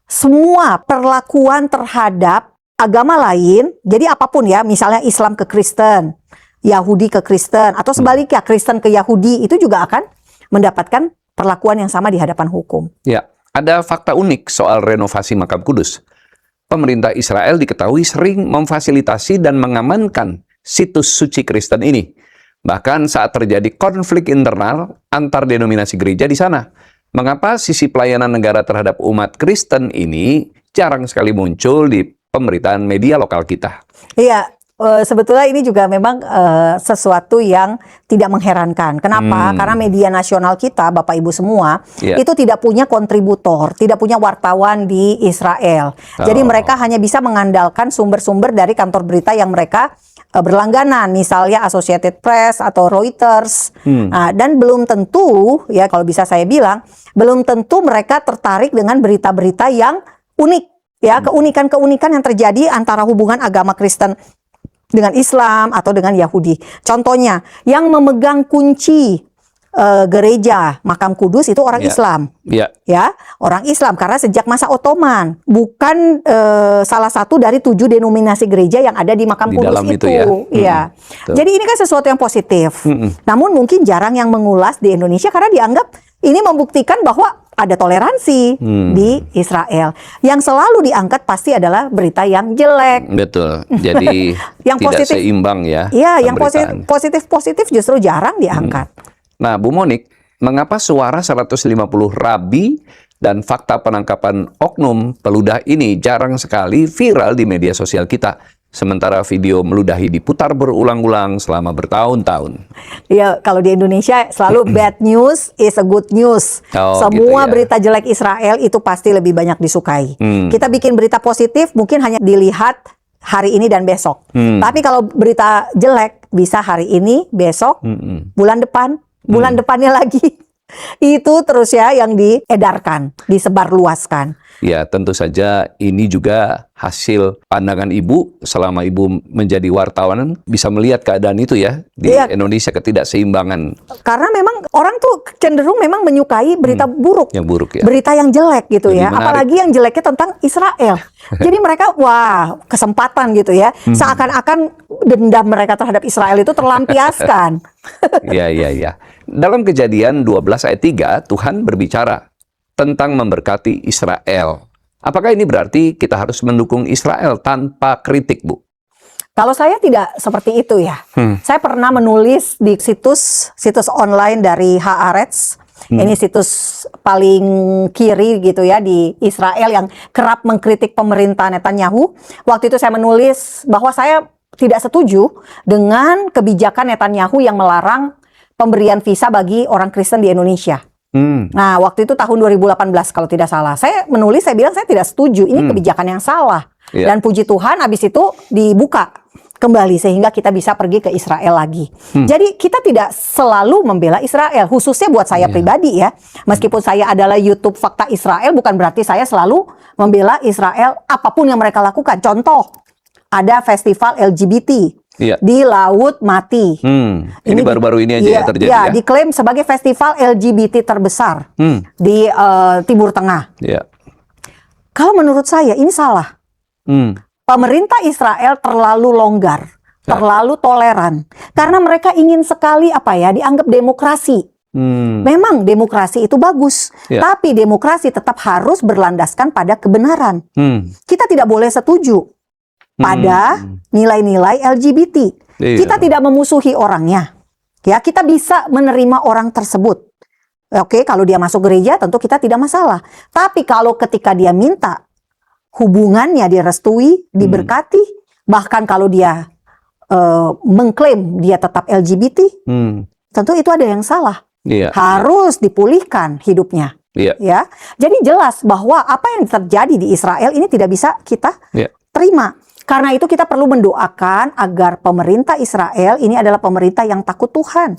Semua perlakuan terhadap agama lain, jadi apapun ya, misalnya Islam ke Kristen, Yahudi ke Kristen, atau sebaliknya Kristen ke Yahudi, itu juga akan mendapatkan perlakuan yang sama di hadapan hukum. Ya, ada fakta unik soal renovasi makam Kudus. Pemerintah Israel diketahui sering memfasilitasi dan mengamankan situs suci Kristen ini. Bahkan saat terjadi konflik internal antar denominasi gereja di sana. Mengapa sisi pelayanan negara terhadap umat Kristen ini jarang sekali muncul di pemberitaan media lokal kita? Iya, sebetulnya ini juga memang sesuatu yang tidak mengherankan. Kenapa? Karena media nasional kita, Bapak Ibu semua, itu tidak punya kontributor, tidak punya wartawan di Israel. Jadi mereka hanya bisa mengandalkan sumber-sumber dari kantor berita yang mereka berlangganan, misalnya Associated Press atau Reuters. Nah, dan belum tentu, ya kalau bisa saya bilang, belum tentu mereka tertarik dengan berita-berita yang unik. Ya, keunikan-keunikan yang terjadi antara hubungan agama Kristen dengan Islam atau dengan Yahudi. Contohnya, yang memegang kunci gereja makam Kudus itu orang Islam. Ya, orang Islam karena sejak masa Ottoman, bukan salah satu dari 7 denominasi gereja yang ada di makam Di Kudus dalam itu. ya. Jadi ini kan sesuatu yang positif. Namun mungkin jarang yang mengulas di Indonesia karena dianggap ini membuktikan bahwa ada toleransi di Israel. Yang selalu diangkat pasti adalah berita yang jelek. Betul. Jadi yang tidak positif, seimbang ya. Iya, yang pemberitaan. positif justru jarang diangkat. Nah, Bu Monik, mengapa suara 150 rabi dan fakta penangkapan oknum peludah ini jarang sekali viral di media sosial kita? Sementara video meludahi diputar berulang-ulang selama bertahun-tahun. Ya, kalau di Indonesia selalu bad news is a good news. Semua gitu ya. berita jelek Israel itu pasti lebih banyak disukai. Kita bikin berita positif mungkin hanya dilihat hari ini dan besok. Tapi kalau berita jelek bisa hari ini, besok, bulan depan, bulan depannya lagi. Itu terus ya yang diedarkan, disebarluaskan. Ya, tentu saja ini juga hasil pandangan Ibu selama Ibu menjadi wartawan bisa melihat keadaan itu ya di Indonesia, ketidakseimbangan. Karena memang orang tuh cenderung memang menyukai berita buruk. Yang buruk ya. Berita yang jelek gitu Lebih ya. menarik. Apalagi yang jeleknya tentang Israel. Jadi mereka wah, kesempatan gitu ya. Seakan-akan dendam mereka terhadap Israel itu terlampiaskan. Ya. Dalam Kejadian 12 ayat 3, Tuhan berbicara tentang memberkati Israel. Apakah ini berarti kita harus mendukung Israel tanpa kritik, Bu? Kalau saya tidak seperti itu ya. Saya pernah menulis di situs online dari Haaretz. Ini situs paling kiri gitu ya di Israel yang kerap mengkritik pemerintah Netanyahu. Waktu itu saya menulis bahwa saya tidak setuju dengan kebijakan Netanyahu yang melarang pemberian visa bagi orang Kristen di Indonesia. Nah, waktu itu tahun 2018 kalau tidak salah. Saya menulis, saya bilang saya tidak setuju. Ini kebijakan yang salah. Dan puji Tuhan, habis itu dibuka kembali sehingga kita bisa pergi ke Israel lagi. Jadi kita tidak selalu membela Israel, khususnya buat saya pribadi ya. Meskipun saya adalah YouTube Fakta Israel, bukan berarti saya selalu membela Israel apapun yang mereka lakukan. Contoh, ada festival LGBT. Di Laut Mati. Ini baru-baru ini aja ya terjadi ya? Diklaim sebagai festival LGBT terbesar di Timur Tengah. Kalau menurut saya ini salah. Pemerintah Israel terlalu longgar, terlalu toleran. Karena mereka ingin sekali dianggap demokrasi. Memang demokrasi itu bagus, Ya. tapi demokrasi tetap harus berlandaskan pada kebenaran. Kita tidak boleh setuju pada nilai-nilai LGBT. Iya. Kita tidak memusuhi orangnya. Ya, kita bisa menerima orang tersebut. Oke, kalau dia masuk gereja tentu kita tidak masalah. Tapi kalau ketika dia minta hubungannya direstui, diberkati, bahkan kalau dia mengklaim dia tetap LGBT, tentu itu ada yang salah. Iya. Harus dipulihkan hidupnya. Iya. Ya, jadi jelas bahwa apa yang terjadi di Israel ini tidak bisa kita Iya. terima. Karena itu kita perlu mendoakan agar pemerintah Israel ini adalah pemerintah yang takut Tuhan.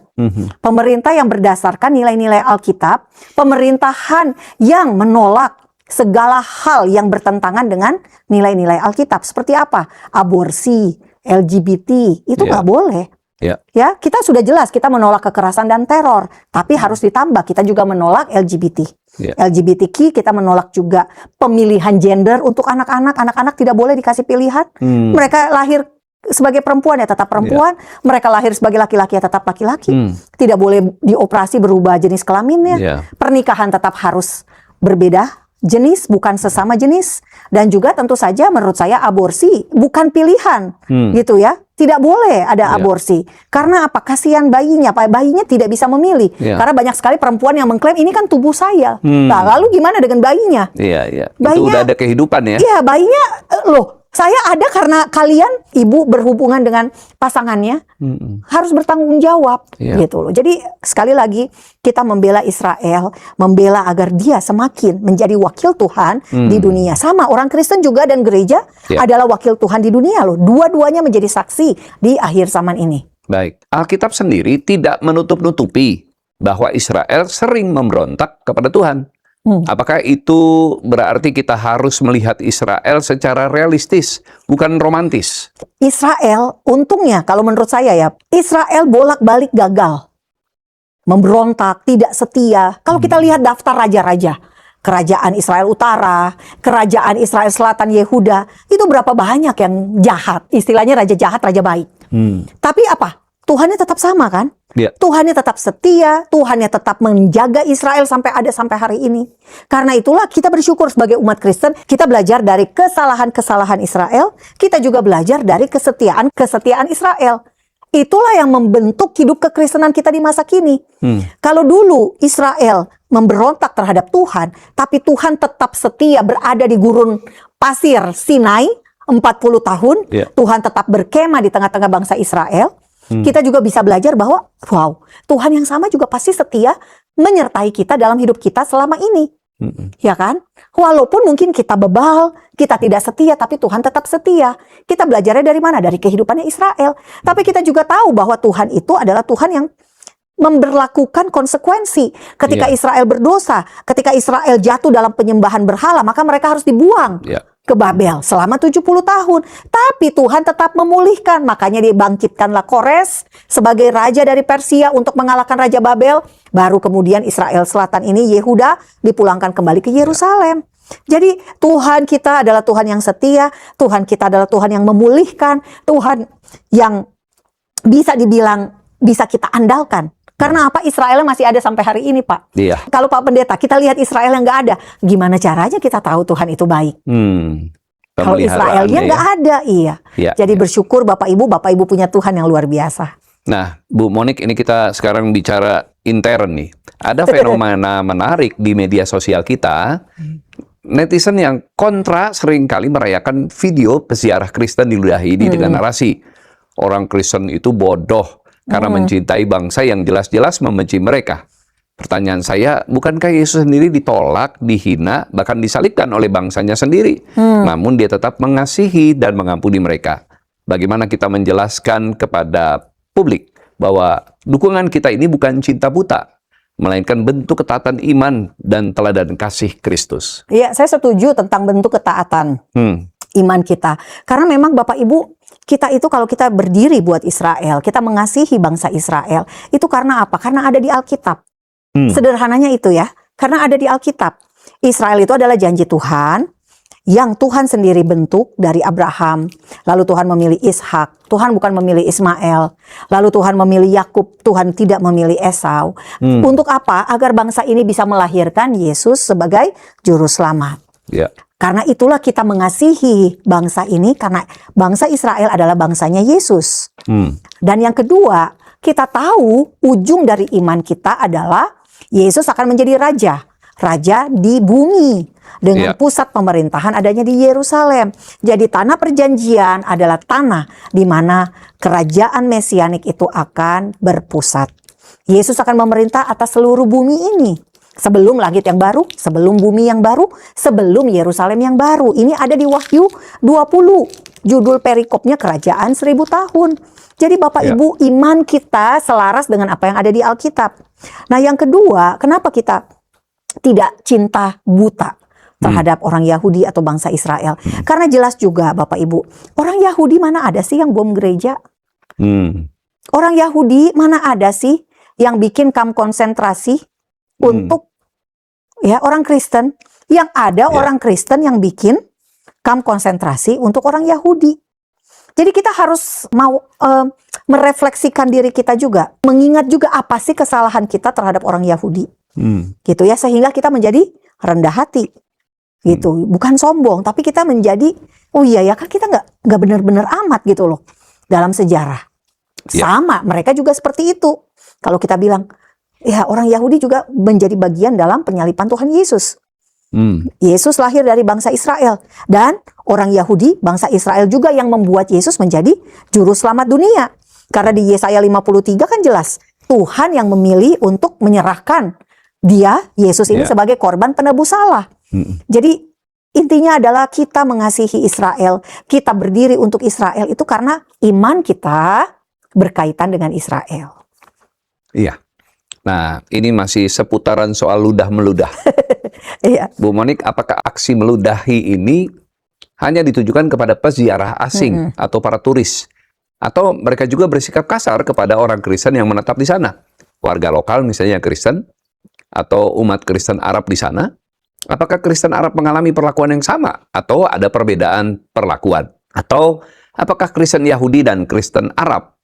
Pemerintah yang berdasarkan nilai-nilai Alkitab, pemerintahan yang menolak segala hal yang bertentangan dengan nilai-nilai Alkitab. Seperti apa? Aborsi, LGBT, itu nggak boleh. Ya. Ya, kita sudah jelas kita menolak kekerasan dan teror, tapi harus ditambah kita juga menolak LGBT. Ya. LGBTQ kita menolak juga pemilihan gender untuk anak-anak. Anak-anak tidak boleh dikasih pilihan. Mereka lahir sebagai perempuan ya tetap perempuan, mereka lahir sebagai laki-laki ya tetap laki-laki. Tidak boleh dioperasi berubah jenis kelaminnya. Ya. Pernikahan tetap harus berbeda jenis, bukan sesama jenis. Dan juga tentu saja menurut saya aborsi bukan pilihan, gitu ya. Tidak boleh ada aborsi. Karena apa? Kasihan bayinya. Bayinya tidak bisa memilih. Karena banyak sekali perempuan yang mengklaim ini kan tubuh saya. Nah, lalu gimana dengan bayinya? Iya, iya. Itu Bayinya- udah ada kehidupan ya. Iya, bayinya loh. Saya ada karena kalian ibu berhubungan dengan pasangannya harus bertanggung jawab, Iya. gitu loh. Jadi sekali lagi kita membela Israel, membela agar dia semakin menjadi wakil Tuhan di dunia. Sama orang Kristen juga dan gereja Iya. adalah wakil Tuhan di dunia loh. Dua-duanya menjadi saksi di akhir zaman ini. Baik, Alkitab sendiri tidak menutup-nutupi bahwa Israel sering memberontak kepada Tuhan. Apakah itu berarti kita harus melihat Israel secara realistis, bukan romantis? Israel, untungnya kalau menurut saya ya, Israel bolak-balik gagal. Memberontak, tidak setia. Kalau kita lihat daftar raja-raja, kerajaan Israel Utara, kerajaan Israel Selatan Yehuda, itu berapa banyak yang jahat. Istilahnya raja jahat, raja baik. Tapi apa? Tuhannya tetap sama kan? Ya. Tuhannya tetap setia, Tuhannya tetap menjaga Israel sampai ada sampai hari ini. Karena itulah kita bersyukur sebagai umat Kristen, kita belajar dari kesalahan-kesalahan Israel, kita juga belajar dari kesetiaan Israel. Itulah yang membentuk hidup kekristenan kita di masa kini. Kalau dulu Israel memberontak terhadap Tuhan, tapi Tuhan tetap setia berada di gurun pasir Sinai 40 tahun, Ya. Tuhan tetap berkemah di tengah-tengah bangsa Israel. Kita juga bisa belajar bahwa wow, Tuhan yang sama juga pasti setia menyertai kita dalam hidup kita selama ini. Ya kan? Walaupun mungkin kita bebal, kita tidak setia, tapi Tuhan tetap setia. Kita belajarnya dari mana? Dari kehidupannya Israel. Tapi kita juga tahu bahwa Tuhan itu adalah Tuhan yang memberlakukan konsekuensi. Ketika Iya. Israel berdosa, ketika Israel jatuh dalam penyembahan berhala, maka mereka harus dibuang Ya. ke Babel selama 70 tahun. Tapi Tuhan tetap memulihkan. Makanya dibangkitkanlah Kores sebagai raja dari Persia untuk mengalahkan Raja Babel. Baru kemudian Israel Selatan ini, Yehuda, dipulangkan kembali ke Yerusalem. Jadi Tuhan kita adalah Tuhan yang setia. Tuhan kita adalah Tuhan yang memulihkan. Tuhan yang bisa dibilang bisa kita andalkan. Karena apa? Israel masih ada sampai hari ini, Pak. Iya. Kalau Pak Pendeta, kita lihat Israel yang nggak ada. Gimana caranya kita tahu Tuhan itu baik? Kalau Israelnya nggak ada, iya. Ya, Jadi ya. bersyukur Bapak Ibu punya Tuhan yang luar biasa. Nah, Bu Monik, ini kita sekarang bicara intern nih. Ada fenomena menarik di media sosial kita. Netizen yang kontra seringkali merayakan video peziarah Kristen diludahi ini dengan narasi orang Kristen itu bodoh karena mencintai bangsa yang jelas-jelas membenci mereka. Pertanyaan saya, bukankah Yesus sendiri ditolak, dihina, bahkan disalibkan oleh bangsanya sendiri? Namun dia tetap mengasihi dan mengampuni mereka. Bagaimana kita menjelaskan kepada publik bahwa dukungan kita ini bukan cinta buta, melainkan bentuk ketaatan iman dan teladan kasih Kristus. Iya, saya setuju tentang bentuk ketaatan iman kita. Karena memang Bapak Ibu, kita itu kalau kita berdiri buat Israel, kita mengasihi bangsa Israel, itu karena apa? Karena ada di Alkitab. Sederhananya itu ya, karena ada di Alkitab. Israel itu adalah janji Tuhan yang Tuhan sendiri bentuk dari Abraham, lalu Tuhan memilih Ishak, Tuhan bukan memilih Ismail, lalu Tuhan memilih Yakub, Tuhan tidak memilih Esau. Untuk apa? Agar bangsa ini bisa melahirkan Yesus sebagai juru selamat. Ya. Karena itulah kita mengasihi bangsa ini, karena bangsa Israel adalah bangsanya Yesus. Dan yang kedua, kita tahu ujung dari iman kita adalah Yesus akan menjadi raja di bumi. Dengan pusat pemerintahan adanya di Yerusalem. Jadi tanah perjanjian adalah tanah di mana kerajaan mesianik itu akan berpusat. Yesus akan memerintah atas seluruh bumi ini. Sebelum langit yang baru, sebelum bumi yang baru, sebelum Yerusalem yang baru. Ini ada di Wahyu 20. Judul perikopnya Kerajaan 1000 tahun. Jadi Bapak Ibu, iman kita selaras dengan apa yang ada di Alkitab. Nah yang kedua, kenapa kita tidak cinta buta terhadap orang Yahudi atau bangsa Israel? Karena jelas juga Bapak Ibu, orang Yahudi mana ada sih yang bom gereja? Orang Yahudi mana ada sih yang bikin kamp konsentrasi untuk orang Kristen? Yang ada orang Kristen yang bikin kamp konsentrasi untuk orang Yahudi. Jadi kita harus mau merefleksikan diri kita juga, mengingat juga apa sih kesalahan kita terhadap orang Yahudi, gitu ya, sehingga kita menjadi rendah hati, gitu, bukan sombong, tapi kita menjadi, oh iya ya kan kita nggak benar-benar amat gitu loh dalam sejarah. Sama, mereka juga seperti itu. Kalau kita bilang, ya orang Yahudi juga menjadi bagian dalam penyalipan Tuhan Yesus. Yesus lahir dari bangsa Israel, dan orang Yahudi, bangsa Israel juga yang membuat Yesus menjadi juru selamat dunia. Karena di Yesaya 53 kan jelas, Tuhan yang memilih untuk menyerahkan dia, Yesus ini sebagai korban penebus salah. Jadi intinya adalah kita mengasihi Israel, kita berdiri untuk Israel itu karena iman kita berkaitan dengan Israel. Iya. Nah, ini masih seputaran soal ludah-meludah. Iya. Bu Monik, apakah aksi meludahi ini hanya ditujukan kepada peziarah asing atau para turis? Atau mereka juga bersikap kasar kepada orang Kristen yang menetap di sana? Warga lokal misalnya Kristen, atau umat Kristen Arab di sana? Apakah Kristen Arab mengalami perlakuan yang sama? Atau ada perbedaan perlakuan? Atau apakah Kristen Yahudi dan Kristen Arab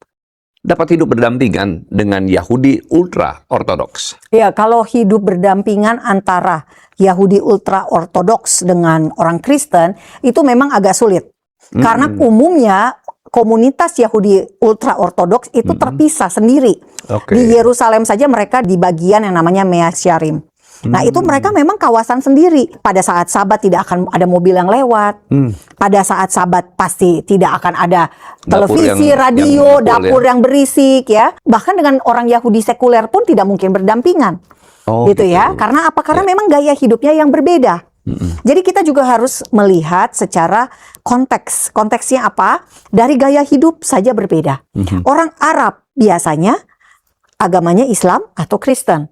dapat hidup berdampingan dengan Yahudi ultra-ortodoks? Ya, kalau hidup berdampingan antara Yahudi ultra-ortodoks dengan orang Kristen, itu memang agak sulit. Karena umumnya komunitas Yahudi ultra-ortodoks itu terpisah sendiri. Di Yerusalem saja mereka di bagian yang namanya Mea Shearim. Nah itu mereka memang kawasan sendiri. Pada saat Sabat tidak akan ada mobil yang lewat. Pada saat Sabat pasti tidak akan ada televisi, radio, dapur yang berisik ya. Bahkan dengan orang Yahudi sekuler pun tidak mungkin berdampingan. Gitu ya. Karena apa? Karena memang gaya hidupnya yang berbeda. Jadi kita juga harus melihat secara konteks. Konteksnya apa? Dari gaya hidup saja berbeda. Orang Arab biasanya agamanya Islam atau Kristen.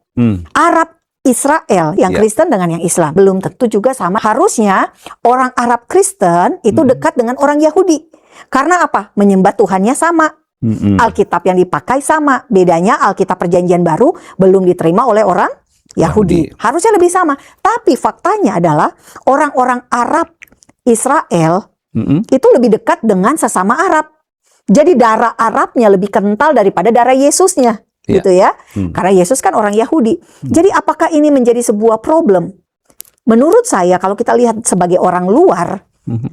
Arab Israel yang Kristen dengan yang Islam belum tentu juga sama. Harusnya orang Arab Kristen itu dekat dengan orang Yahudi. Karena apa? Menyembah Tuhannya sama. Alkitab yang dipakai sama. Bedanya Alkitab Perjanjian Baru belum diterima oleh orang Yahudi. Harusnya lebih sama. Tapi faktanya adalah orang-orang Arab Israel itu lebih dekat dengan sesama Arab. Jadi darah Arabnya lebih kental daripada darah Yesusnya. Gitu ya. Karena Yesus kan orang Yahudi. Jadi apakah ini menjadi sebuah problem? Menurut saya kalau kita lihat sebagai orang luar,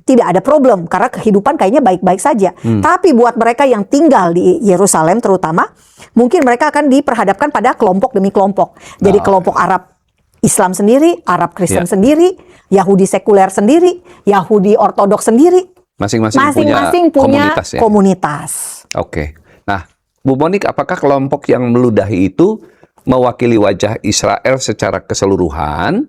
tidak ada problem karena kehidupan kayaknya baik-baik saja. Tapi buat mereka yang tinggal di Yerusalem terutama, mungkin mereka akan diperhadapkan pada kelompok demi kelompok. Jadi kelompok Arab Islam sendiri, Arab Kristen sendiri, Yahudi sekuler sendiri, Yahudi ortodoks sendiri. Masing-masing punya komunitas. Oke. Nah, Bu Monik, apakah kelompok yang meludahi itu mewakili wajah Israel secara keseluruhan?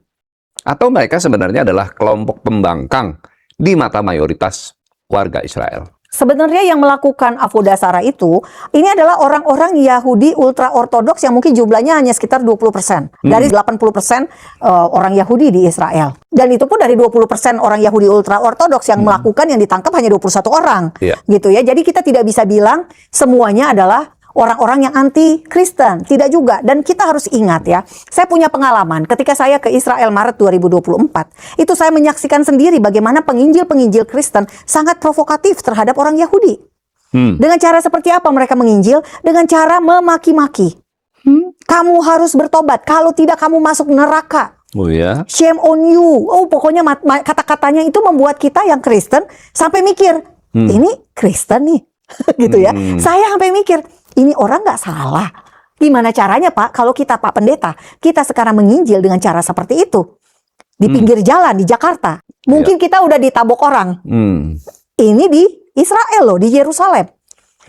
Atau mereka sebenarnya adalah kelompok pembangkang di mata mayoritas warga Israel? Sebenarnya yang melakukan avodasara itu, ini adalah orang-orang Yahudi ultra-ortodoks yang mungkin jumlahnya hanya sekitar 20%. Dari 80% orang Yahudi di Israel. Dan itu pun dari 20% orang Yahudi ultra-ortodoks yang melakukan, yang ditangkap hanya 21 orang. Gitu ya. Jadi kita tidak bisa bilang semuanya adalah orang-orang yang anti-Kristen, tidak juga. Dan kita harus ingat ya, saya punya pengalaman ketika saya ke Israel Maret 2024, itu saya menyaksikan sendiri bagaimana penginjil-penginjil Kristen sangat provokatif terhadap orang Yahudi. Dengan cara seperti apa mereka menginjil? Dengan cara memaki-maki. Kamu harus bertobat, kalau tidak kamu masuk neraka. Oh ya. Shame on you. Oh, pokoknya kata-katanya itu membuat kita yang Kristen sampai mikir, ini Kristen nih. Gitu ya. Saya sampai mikir, ini orang nggak salah. Gimana caranya Pak? Kalau kita Pak Pendeta, kita sekarang menginjil dengan cara seperti itu. Di pinggir jalan di Jakarta. Mungkin kita udah ditabok orang. Ini di Israel loh, di Yerusalem.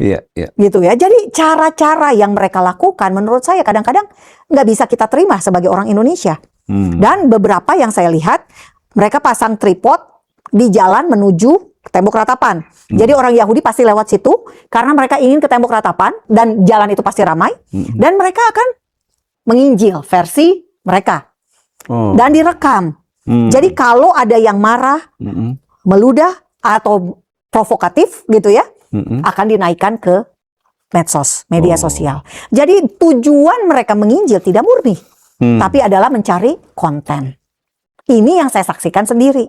Iya, iya. Gitu ya. Jadi cara-cara yang mereka lakukan menurut saya kadang-kadang nggak bisa kita terima sebagai orang Indonesia. Dan beberapa yang saya lihat, mereka pasang tripod di jalan menuju tembok ratapan. Jadi orang Yahudi pasti lewat situ karena mereka ingin ke tembok ratapan dan jalan itu pasti ramai dan mereka akan menginjil versi mereka dan direkam. Jadi kalau ada yang marah, meludah atau provokatif gitu ya, akan dinaikkan ke medsos, media sosial. Jadi tujuan mereka menginjil tidak murni, tapi adalah mencari konten. Ini yang saya saksikan sendiri.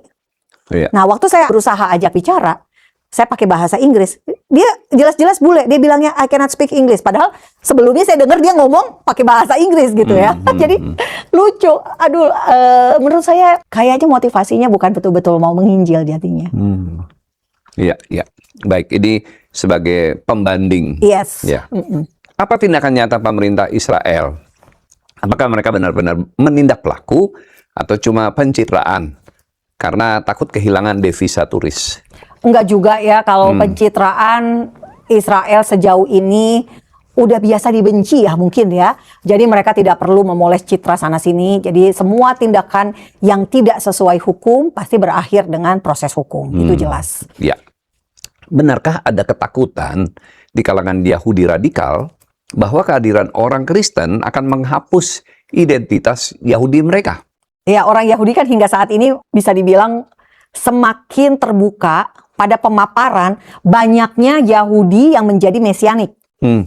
Nah, waktu saya berusaha ajak bicara, saya pakai bahasa Inggris. Dia jelas-jelas bule. Dia bilangnya I cannot speak English. Padahal sebelumnya saya dengar dia ngomong pakai bahasa Inggris gitu ya. Jadi lucu. Aduh, menurut saya kayaknya motivasinya bukan betul-betul mau menginjil jadinya. Iya, iya. Baik, ini sebagai pembanding. Yes. Ya. Apa tindakan nyata pemerintah Israel? Apakah mereka benar-benar menindak pelaku atau cuma pencitraan? Karena takut kehilangan devisa turis. Enggak juga ya, kalau pencitraan Israel sejauh ini udah biasa dibenci ya mungkin ya. Jadi mereka tidak perlu memoles citra sana sini. Jadi semua tindakan yang tidak sesuai hukum pasti berakhir dengan proses hukum. Itu jelas. Ya. Benarkah ada ketakutan di kalangan Yahudi radikal bahwa kehadiran orang Kristen akan menghapus identitas Yahudi mereka? Ya, orang Yahudi kan hingga saat ini bisa dibilang semakin terbuka pada pemaparan banyaknya Yahudi yang menjadi mesianik,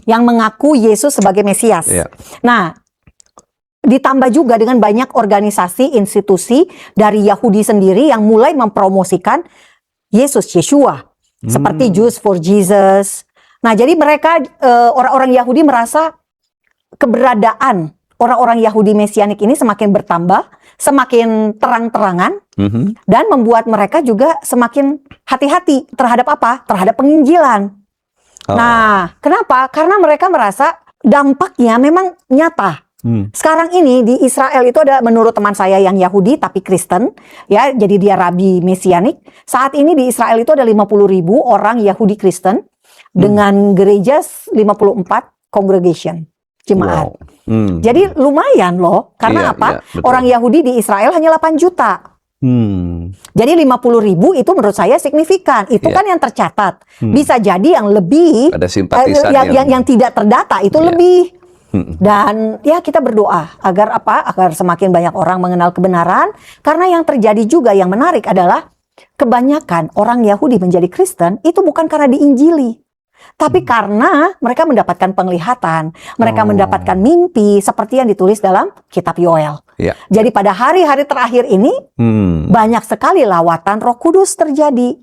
yang mengaku Yesus sebagai Mesias. Nah, ditambah juga dengan banyak organisasi, institusi dari Yahudi sendiri yang mulai mempromosikan Yesus, Yeshua, seperti Jews for Jesus. Nah, jadi mereka, orang-orang Yahudi merasa keberadaan orang-orang Yahudi mesianik ini semakin bertambah, semakin terang-terangan, dan membuat mereka juga semakin hati-hati terhadap apa? Terhadap penginjilan. Nah, kenapa? Karena mereka merasa dampaknya memang nyata. Sekarang ini di Israel itu ada, menurut teman saya yang Yahudi tapi Kristen, ya, jadi dia rabi mesianik. Saat ini di Israel itu ada 50.000 orang Yahudi Kristen dengan gereja 54 congregation, jemaat. Jadi lumayan loh, karena apa? Orang Yahudi di Israel hanya 8 juta. Jadi 50.000 itu menurut saya signifikan. Itu kan yang tercatat. Bisa jadi yang lebih, ada simpatisan yang tidak terdata itu lebih. Dan ya kita berdoa agar apa? Agar semakin banyak orang mengenal kebenaran. Karena yang terjadi juga yang menarik adalah kebanyakan orang Yahudi menjadi Kristen itu bukan karena diinjili, tapi karena mereka mendapatkan penglihatan, mereka mendapatkan mimpi seperti yang ditulis dalam kitab Yoel. Jadi pada hari-hari terakhir ini banyak sekali lawatan Roh Kudus terjadi.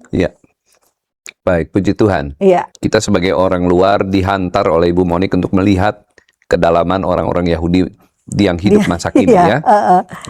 Baik, puji Tuhan. Kita sebagai orang luar dihantar oleh Ibu Monik untuk melihat kedalaman orang-orang Yahudi yang hidup masa kini ya.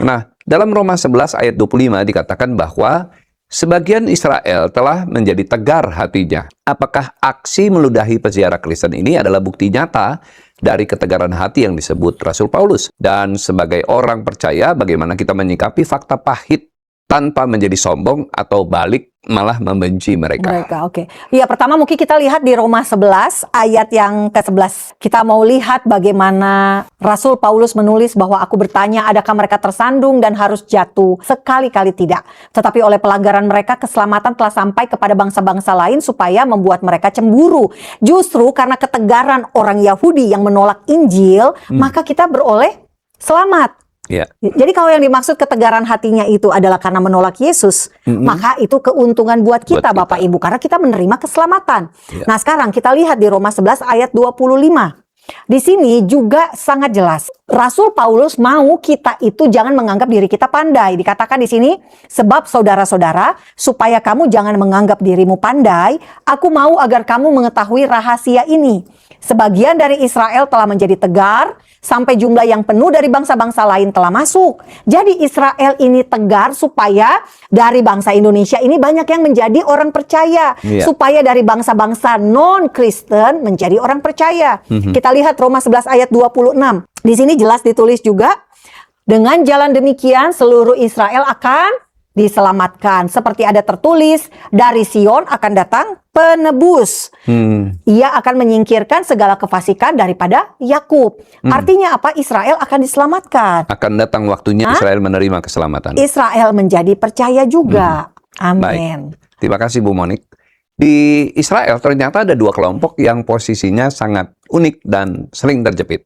Nah, dalam Roma 11 ayat 25 dikatakan bahwa sebagian Israel telah menjadi tegar hatinya. Apakah aksi meludahi peziarah Kristen ini adalah bukti nyata dari ketegaran hati yang disebut Rasul Paulus? Dan sebagai orang percaya, bagaimana kita menyikapi fakta pahit tanpa menjadi sombong atau balik malah membenci mereka. Oke. Ya, pertama mungkin kita lihat di Roma 11 ayat yang ke-11. Kita mau lihat bagaimana Rasul Paulus menulis bahwa aku bertanya, adakah mereka tersandung dan harus jatuh? Sekali-kali tidak. Tetapi oleh pelanggaran mereka keselamatan telah sampai kepada bangsa-bangsa lain supaya membuat mereka cemburu. Justru karena ketegaran orang Yahudi yang menolak Injil, maka kita beroleh selamat. Ya. Jadi kalau yang dimaksud ketegaran hatinya itu adalah karena menolak Yesus, maka itu keuntungan buat kita, Bapak Ibu, karena kita menerima keselamatan. Ya. Nah, sekarang kita lihat di Roma 11 ayat 25. Di sini juga sangat jelas. Rasul Paulus mau kita itu jangan menganggap diri kita pandai. Dikatakan di sini, sebab saudara-saudara, supaya kamu jangan menganggap dirimu pandai, aku mau agar kamu mengetahui rahasia ini. Sebagian dari Israel telah menjadi tegar, sampai jumlah yang penuh dari bangsa-bangsa lain telah masuk. Jadi Israel ini tegar supaya dari bangsa Indonesia ini banyak yang menjadi orang percaya. Iya. Supaya dari bangsa-bangsa non-Kristen menjadi orang percaya. Kita lihat Roma 11 ayat 26. Di sini jelas ditulis juga, dengan jalan demikian seluruh Israel akan diselamatkan. Seperti ada tertulis, dari Sion akan datang penebus. Ia akan menyingkirkan segala kefasikan daripada Yakub. Artinya apa? Israel akan diselamatkan. Akan datang waktunya Israel menerima keselamatan. Israel menjadi percaya juga. Baik. Amin. Terima kasih Bu Monik. Di Israel ternyata ada dua kelompok yang posisinya sangat unik dan sering terjepit.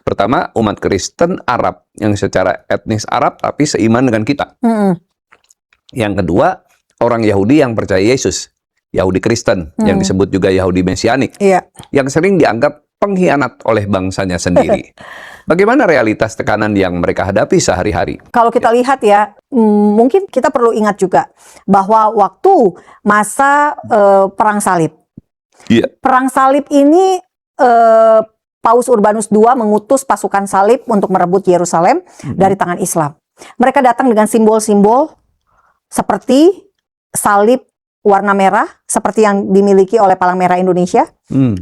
Pertama, umat Kristen Arab yang secara etnis Arab tapi seiman dengan kita. Yang kedua, orang Yahudi yang percaya Yesus, Yahudi Kristen, yang disebut juga Yahudi Mesianik, yang sering dianggap pengkhianat oleh bangsanya sendiri. Bagaimana realitas tekanan yang mereka hadapi sehari-hari? Kalau kita lihat ya, mungkin kita perlu ingat juga bahwa waktu masa Perang Salib, Perang Salib ini Paus Urbanus II mengutus pasukan salib untuk merebut Yerusalem dari tangan Islam. Mereka datang dengan simbol-simbol seperti salib warna merah, seperti yang dimiliki oleh Palang Merah Indonesia,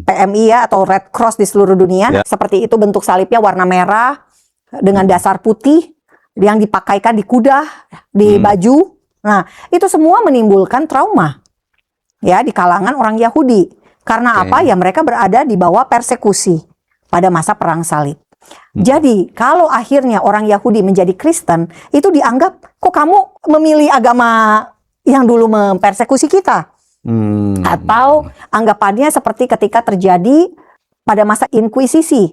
PMI ya, atau Red Cross di seluruh dunia. Seperti itu bentuk salibnya, warna merah dengan dasar putih yang dipakaikan di kuda, di baju. Nah, itu semua menimbulkan trauma ya di kalangan orang Yahudi. Karena apa? Ya mereka berada di bawah persekusi pada masa Perang Salib. Jadi kalau akhirnya orang Yahudi menjadi Kristen, itu dianggap, kok kamu memilih agama yang dulu mempersekusi kita? Atau anggapannya seperti ketika terjadi pada masa Inkuisisi.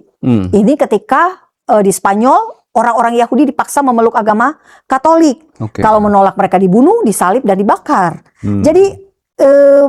Ini ketika di Spanyol orang-orang Yahudi dipaksa memeluk agama Katolik. Kalau menolak mereka dibunuh, disalib dan dibakar. Jadi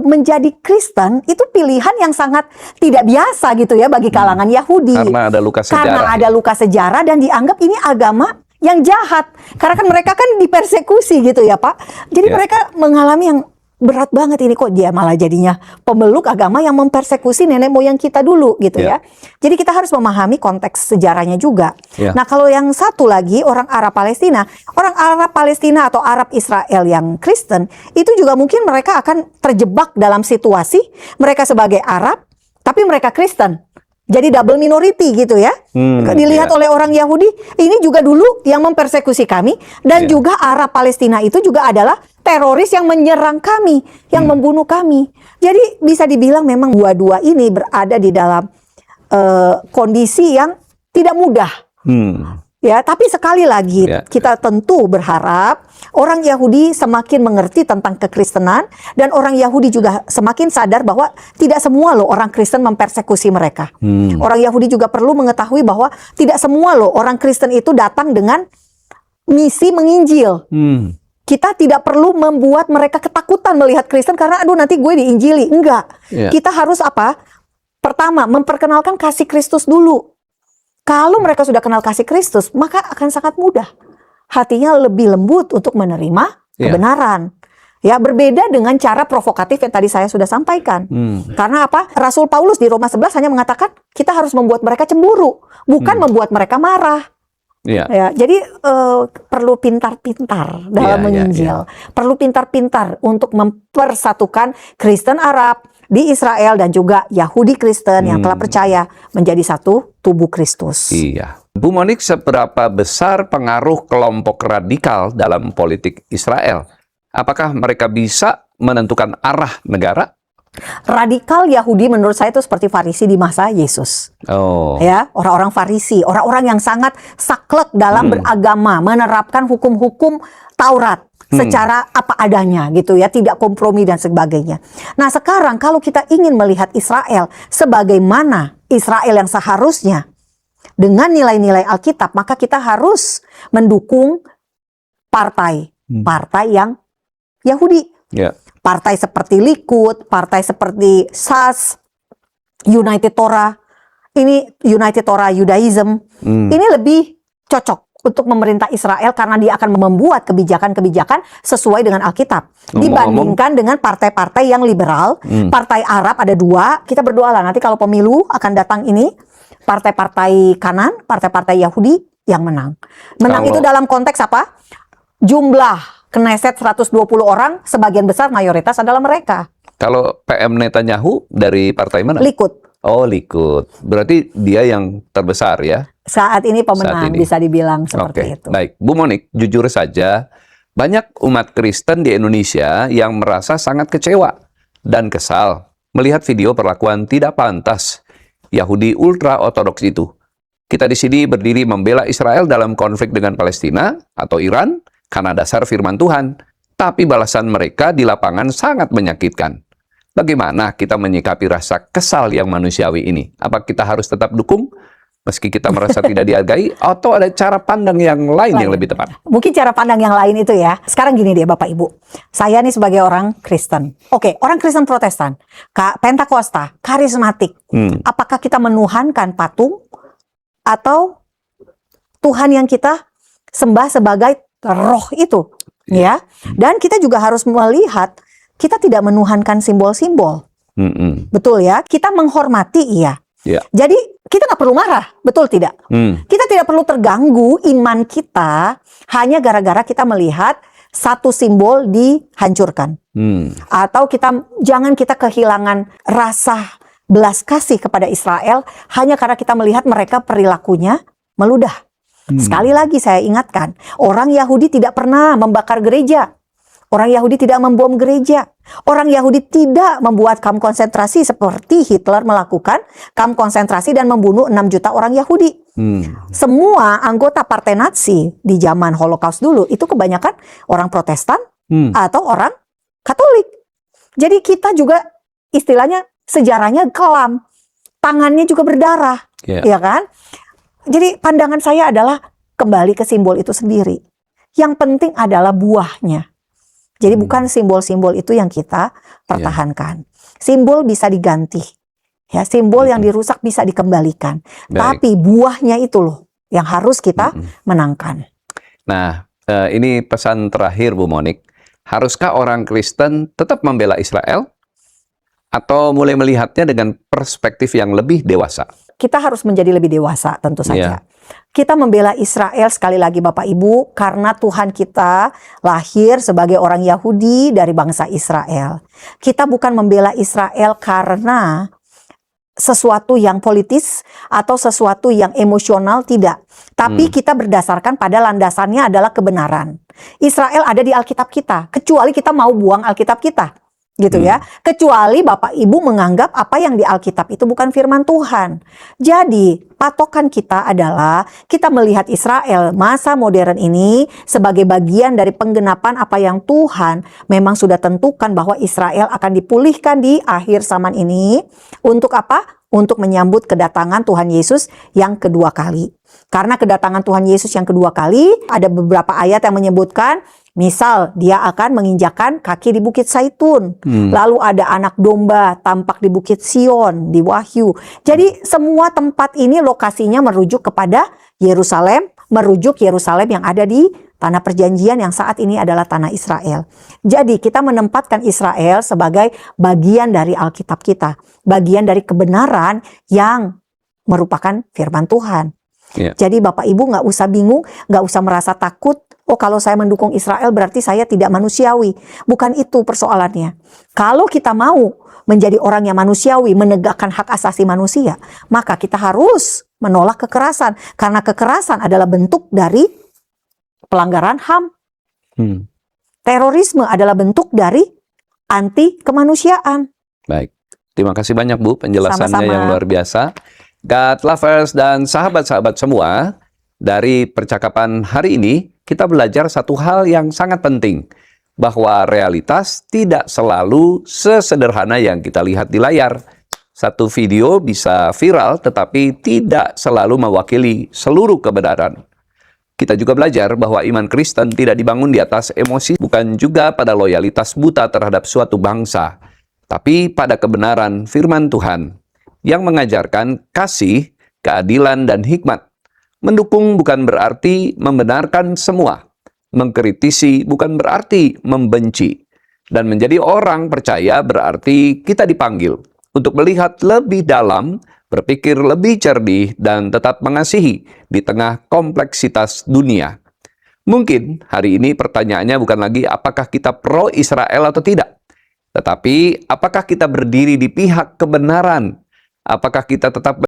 menjadi Kristen itu pilihan yang sangat tidak biasa gitu ya bagi kalangan Yahudi. Karena ada luka sejarah. Karena ada luka sejarah dan dianggap ini agama yang jahat. Karena kan mereka kan dipersekusi gitu ya Pak. Jadi mereka mengalami yang berat banget, ini kok dia malah jadinya pemeluk agama yang mempersekusi nenek moyang kita dulu gitu ya. Jadi kita harus memahami konteks sejarahnya juga. Nah kalau yang satu lagi orang Arab Palestina, orang Arab Palestina atau Arab Israel yang Kristen, itu juga mungkin mereka akan terjebak dalam situasi mereka sebagai Arab tapi mereka Kristen. Jadi double minority gitu ya. Dilihat oleh orang Yahudi, ini juga dulu yang mempersekusi kami. Dan juga Arab Palestina itu juga adalah teroris yang menyerang kami, yang membunuh kami. Jadi bisa dibilang memang dua-dua ini berada di dalam kondisi yang tidak mudah. Ya, tapi sekali lagi kita tentu berharap orang Yahudi semakin mengerti tentang kekristenan dan orang Yahudi juga semakin sadar bahwa tidak semua loh orang Kristen mempersekusi mereka. Orang Yahudi juga perlu mengetahui bahwa tidak semua loh orang Kristen itu datang dengan misi menginjil. Kita tidak perlu membuat mereka ketakutan melihat Kristen karena aduh nanti gue diinjili. Enggak. Kita harus apa? Pertama, memperkenalkan kasih Kristus dulu. Kalau mereka sudah kenal kasih Kristus, maka akan sangat mudah. Hatinya lebih lembut untuk menerima kebenaran. Ya, berbeda dengan cara provokatif yang tadi saya sudah sampaikan. Karena apa? Rasul Paulus di Roma 11 hanya mengatakan kita harus membuat mereka cemburu, bukan membuat mereka marah. Ya, jadi perlu pintar-pintar dalam menginjil. Perlu pintar-pintar untuk mempersatukan Kristen Arab di Israel dan juga Yahudi Kristen yang telah percaya menjadi satu tubuh Kristus. Iya. Bu Monik, seberapa besar pengaruh kelompok radikal dalam politik Israel? Apakah mereka bisa menentukan arah negara? Radikal Yahudi menurut saya itu seperti Farisi di masa Yesus. Ya, orang-orang Farisi, orang-orang yang sangat saklek dalam beragama, menerapkan hukum-hukum Taurat secara apa adanya gitu ya, tidak kompromi dan sebagainya. Nah, sekarang kalau kita ingin melihat Israel sebagaimana Israel yang seharusnya, dengan nilai-nilai Alkitab, maka kita harus mendukung partai yang Yahudi. Ya. Partai seperti Likud, partai seperti SAS, United Torah, ini United Torah Judaism, ini lebih cocok untuk memerintah Israel karena dia akan membuat kebijakan-kebijakan sesuai dengan Alkitab. Dibandingkan dengan partai-partai yang liberal, partai Arab ada 2, kita berdoalah nanti kalau pemilu akan datang ini, partai-partai kanan, partai-partai Yahudi yang menang. Menang itu dalam konteks apa? Jumlah Knesset 120 orang, sebagian besar mayoritas adalah mereka. Kalau PM Netanyahu dari partai mana? Likud. Oh, Likud. Berarti dia yang terbesar ya? Saat ini pemenang, Saat ini. bisa dibilang seperti Oke, itu. baik. Bu Monik, jujur saja, banyak umat Kristen di Indonesia yang merasa sangat kecewa dan kesal melihat video perlakuan tidak pantas Yahudi ultra-ortodoks itu. Kita di sini berdiri membela Israel dalam konflik dengan Palestina atau Iran, karena dasar firman Tuhan, tapi balasan mereka di lapangan sangat menyakitkan. Bagaimana kita menyikapi rasa kesal yang manusiawi ini? Apa kita harus tetap dukung meski kita merasa tidak dihargai, atau ada cara pandang yang lain yang lebih tepat? Mungkin cara pandang yang lain itu ya. Sekarang gini deh Bapak Ibu, saya nih sebagai orang Kristen, orang Kristen Protestan, Pentakosta, karismatik, apakah kita menuhankan patung atau Tuhan yang kita sembah sebagai roh itu, ya. Dan kita juga harus melihat kita tidak menuhankan simbol-simbol, betul ya. Kita menghormati, iya. Jadi kita nggak perlu marah, betul tidak? Kita tidak perlu terganggu iman kita hanya gara-gara kita melihat satu simbol dihancurkan, atau jangan kita kehilangan rasa belas kasih kepada Israel hanya karena kita melihat mereka perilakunya meludah. Sekali lagi saya ingatkan, orang Yahudi tidak pernah membakar gereja. Orang Yahudi tidak membom gereja. Orang Yahudi tidak membuat kamp konsentrasi seperti Hitler melakukan kamp konsentrasi dan membunuh 6 juta orang Yahudi. Semua anggota partai Nazi di zaman Holocaust dulu itu kebanyakan orang Protestan atau orang Katolik. Jadi kita juga istilahnya sejarahnya kelam. Tangannya juga berdarah, ya kan? Jadi pandangan saya adalah kembali ke simbol itu sendiri. Yang penting adalah buahnya. Jadi bukan simbol-simbol itu yang kita pertahankan. Simbol bisa diganti. Ya, simbol yang dirusak bisa dikembalikan. Tapi buahnya itu loh yang harus kita menangkan. Nah, ini pesan terakhir Bu Monik. Haruskah orang Kristen tetap membela Israel atau mulai melihatnya dengan perspektif yang lebih dewasa? Kita harus menjadi lebih dewasa tentu saja. Kita membela Israel sekali lagi Bapak Ibu karena Tuhan kita lahir sebagai orang Yahudi dari bangsa Israel. Kita bukan membela Israel karena sesuatu yang politis atau sesuatu yang emosional, tidak. Tapi kita berdasarkan pada landasannya adalah kebenaran. Israel ada di Alkitab kita, kecuali kita mau buang Alkitab kita. Gitu ya, kecuali Bapak Ibu menganggap apa yang di Alkitab itu bukan firman Tuhan. Jadi patokan kita adalah kita melihat Israel masa modern ini sebagai bagian dari penggenapan apa yang Tuhan memang sudah tentukan bahwa Israel akan dipulihkan di akhir zaman ini. Untuk apa? Untuk menyambut kedatangan Tuhan Yesus yang kedua kali. Karena kedatangan Tuhan Yesus yang kedua kali ada beberapa ayat yang menyebutkan, misal dia akan menginjakan kaki di Bukit Zaitun. Lalu ada anak domba tampak di Bukit Sion, di Wahyu. Jadi semua tempat ini lokasinya merujuk kepada Yerusalem, merujuk Yerusalem yang ada di tanah perjanjian yang saat ini adalah tanah Israel. Jadi kita menempatkan Israel sebagai bagian dari Alkitab kita. Bagian dari kebenaran yang merupakan firman Tuhan. Jadi Bapak Ibu nggak usah bingung, nggak usah merasa takut. Oh, kalau saya mendukung Israel berarti saya tidak manusiawi. Bukan itu persoalannya. Kalau kita mau menjadi orang yang manusiawi, menegakkan hak asasi manusia, maka kita harus menolak kekerasan. Karena kekerasan adalah bentuk dari pelanggaran HAM. Terorisme adalah bentuk dari anti kemanusiaan. Baik, terima kasih banyak Bu penjelasannya Sama-sama. yang luar biasa. God lovers dan sahabat-sahabat semua, dari percakapan hari ini kita belajar satu hal yang sangat penting, bahwa realitas tidak selalu sesederhana yang kita lihat di layar. Satu video bisa viral tetapi tidak selalu mewakili seluruh kebenaran. Kita juga belajar bahwa iman Kristen tidak dibangun di atas emosi, bukan juga pada loyalitas buta terhadap suatu bangsa, tapi pada kebenaran firman Tuhan yang mengajarkan kasih, keadilan, dan hikmat. Mendukung bukan berarti membenarkan semua. Mengkritisi bukan berarti membenci. Dan menjadi orang percaya berarti kita dipanggil untuk melihat lebih dalam, berpikir lebih cerdik, dan tetap mengasihi di tengah kompleksitas dunia. Mungkin hari ini pertanyaannya bukan lagi apakah kita pro Israel atau tidak, tetapi apakah kita berdiri di pihak kebenaran? Apakah kita tetap